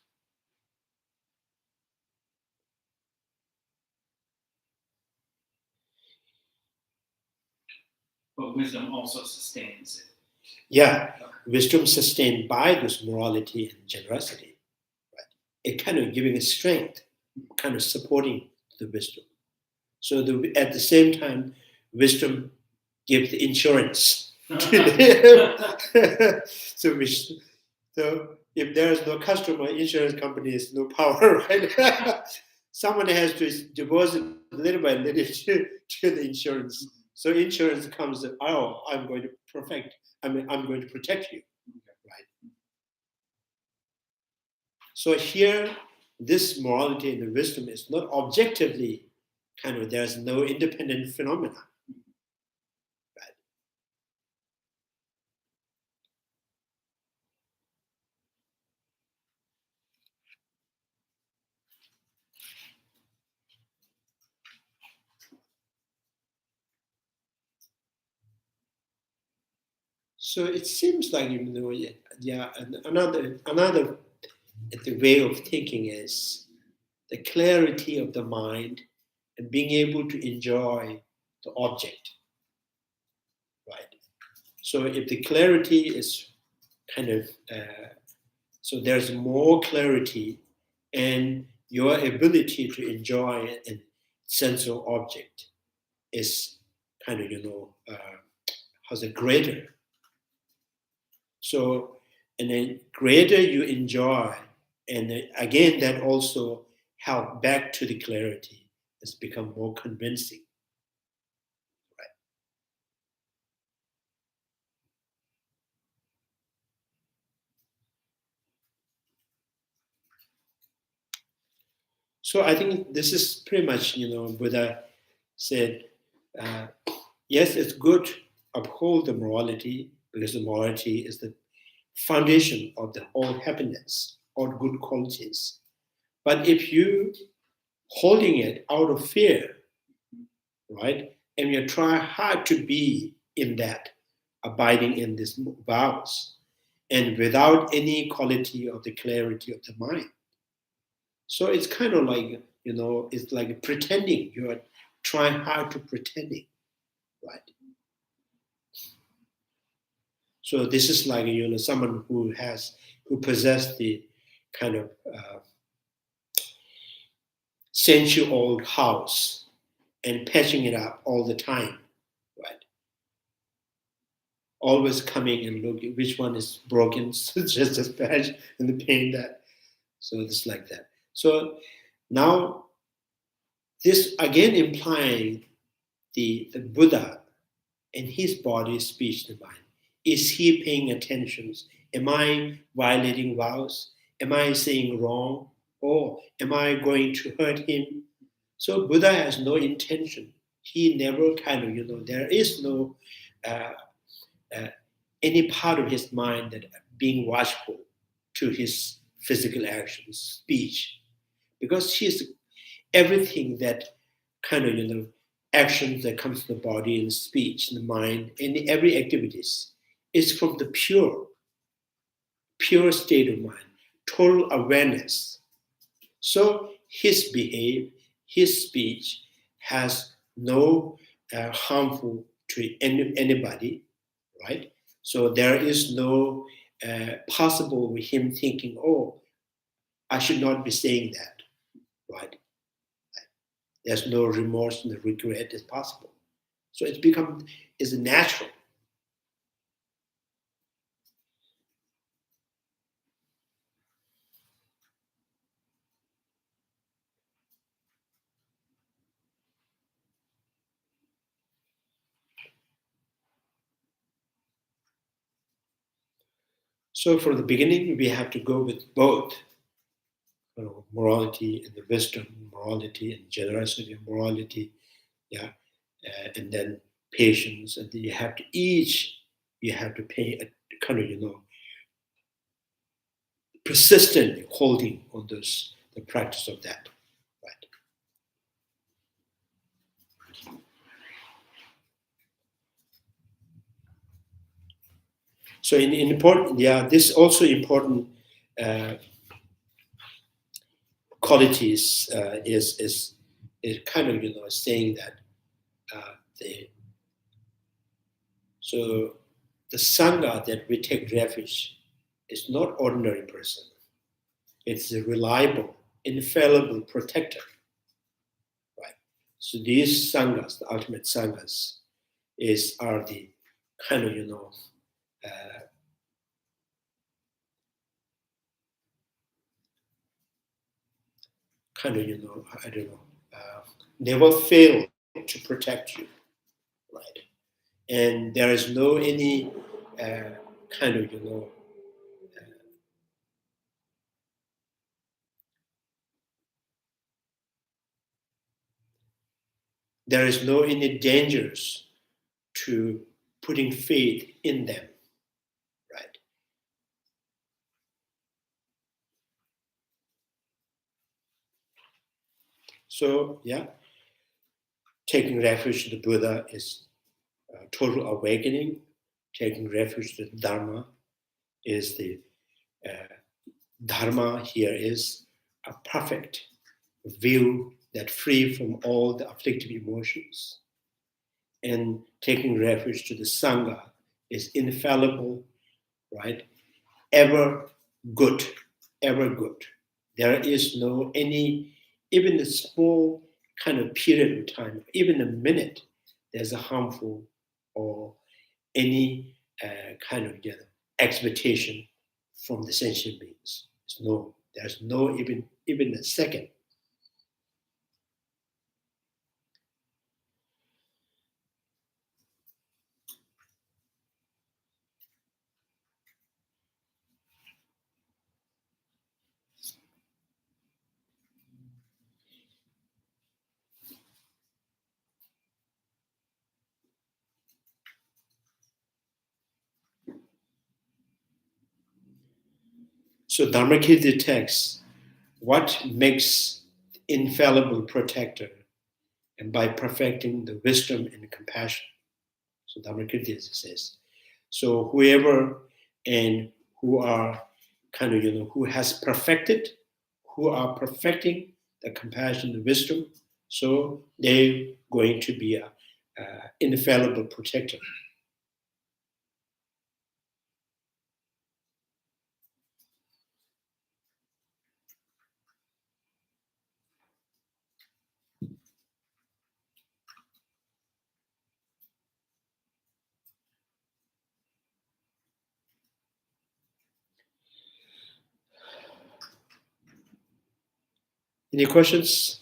But wisdom also sustains it. Yeah, wisdom sustained by this morality and generosity, right? It kind of giving a strength, kind of supporting the wisdom. So at the same time, wisdom gives the insurance to them. So if there is no customer, insurance company is no power, right? Someone has to deposit little by little to the insurance. So insurance comes, I'm going to I'm going to protect you, right? So here, this morality and the wisdom is not objectively there's no independent phenomena. Right? So it seems like another the way of thinking is the clarity of the mind and being able to enjoy the object, right? So if the clarity is so there's more clarity, and your ability to enjoy a sensual object is has a greater. So, and then greater you enjoy, and then again that also help back to the clarity. It's become more convincing. So I think this is pretty much, Buddha said, yes, it's good to uphold the morality because the morality is the foundation of the whole happiness, all good qualities. But if you holding it out of fear, right, and you try hard to be in that, abiding in these vows, and without any quality of the clarity of the mind. So it's kind of like, it's like pretending. You're trying hard to pretending, right? So this is like, someone who possessed the kind of century-old house and patching it up all the time, right? Always coming and looking which one is broken, so just as patch and the paint that. So it's like that. So now this again implying the Buddha and his body, speech, and mind. Is he paying attention? Am I violating vows? Am I saying wrong? Or am I going to hurt him? So Buddha has no intention. He never kind of, there is no uh, uh, any part of his mind that being watchful to his physical actions, speech, because he's everything that kind of, actions that comes to the body and speech and the mind and every activities is from the pure state of mind, total awareness. So his his speech has no harmful to anybody, right? So there is no possible with him thinking, oh, I should not be saying that, right? There's no remorse and regret is possible. So it's natural. So from the beginning, we have to go with both morality and the wisdom, morality and generosity, morality, yeah, and then patience, and then you have to pay a kind of persistently holding on the practice of that, right? So in important, this also important uh, qualities is kind of saying that the so the sangha that we take refuge is not ordinary person. It's a reliable, infallible protector, right? So these sanghas, the ultimate sanghas, are the kind of uh, kind of I don't know, never fail to protect you, right? And there is no any kind of there is no any dangers to putting faith in them, right? So yeah, taking refuge to the Buddha is total awakening. Taking refuge to the Dharma is the Dharma here is a perfect view that free from all the afflictive emotions. And taking refuge to the Sangha is infallible, right? Ever good, ever good. There is no any, even a small kind of period of time, even a minute, there's a harmful or any kind of expectation from the sentient beings. There's no even a second. So Dharmakirti text, what makes infallible protector, and by perfecting the wisdom and compassion. So Dharmakirti says, so whoever and who are kind of, who has perfected, who are perfecting the compassion, the wisdom, so they're going to be an infallible protector. Any questions?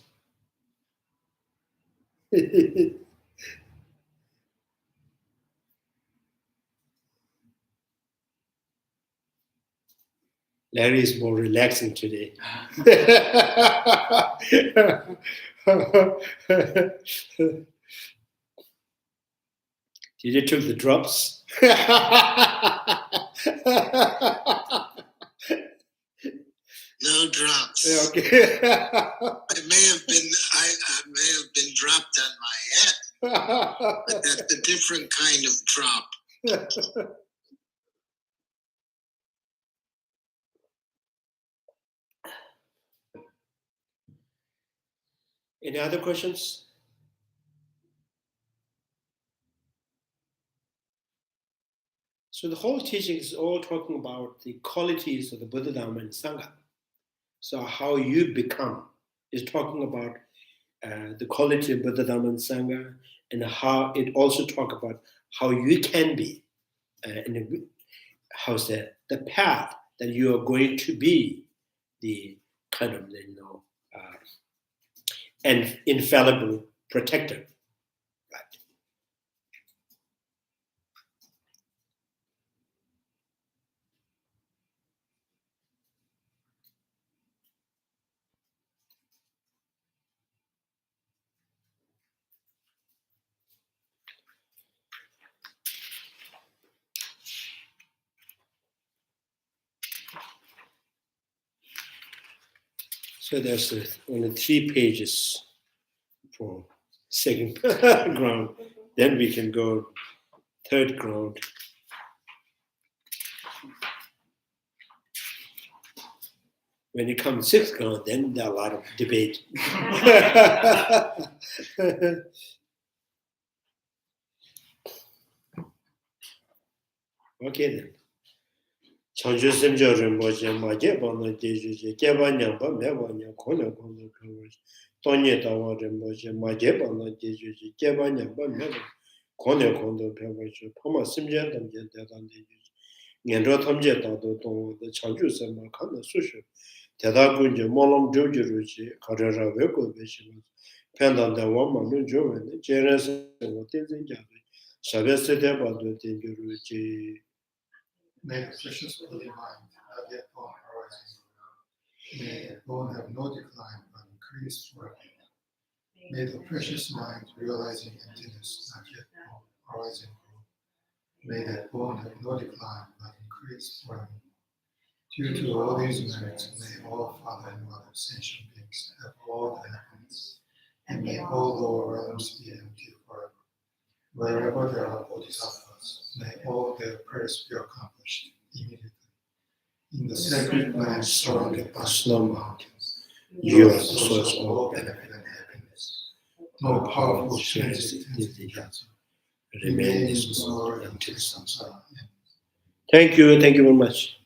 Larry is more relaxing today. Did you took the drops? No drops. Okay. I may have been dropped on my head, but that's a different kind of drop. Any other questions? So the whole teaching is all talking about the qualities of the Buddha, Dharma, and Sangha. So how you become is talking about the quality of Buddha, Dharma, and Sangha, and how it also talk about how you can be, and how's the path that you are going to be the kind of and infallible protector. Right. So there's only 3 pages for second ground. Then we can go third ground. When you come sixth ground, then there are a lot of debate. Okay then. Chanju simjo rinpoche maje bana jeju jeba nyamba mewa nya kono kono kawa tonye tawa rinpoche maje bana jeju jeba nyamba mewa kono kono kawa pama simje tamje tetan jeju ngendro tamje tado tongo de chanju simba kana sushu teta kunje molom joju ruchi karera weko beshi pendan de wama nu jowe ne jeren se tenzin jabe shabe sete bado tenju ruchi. May the precious holy mind not yet born arising. May it born have no decline but increase forever. May the precious mind realizing emptiness not yet born arising. May that born have no decline but increase forever. Due to all these merits, may all father and mother sentient beings have all the happiness, and may all lower realms be empty forever. Wherever there are bodhisattvas, may all their prayers be accomplished immediately. In the sacred lands surrounded by snow mountains, you are the source of all benefit and happiness. No powerful changes remain in this world until samsara ends. Thank you very much.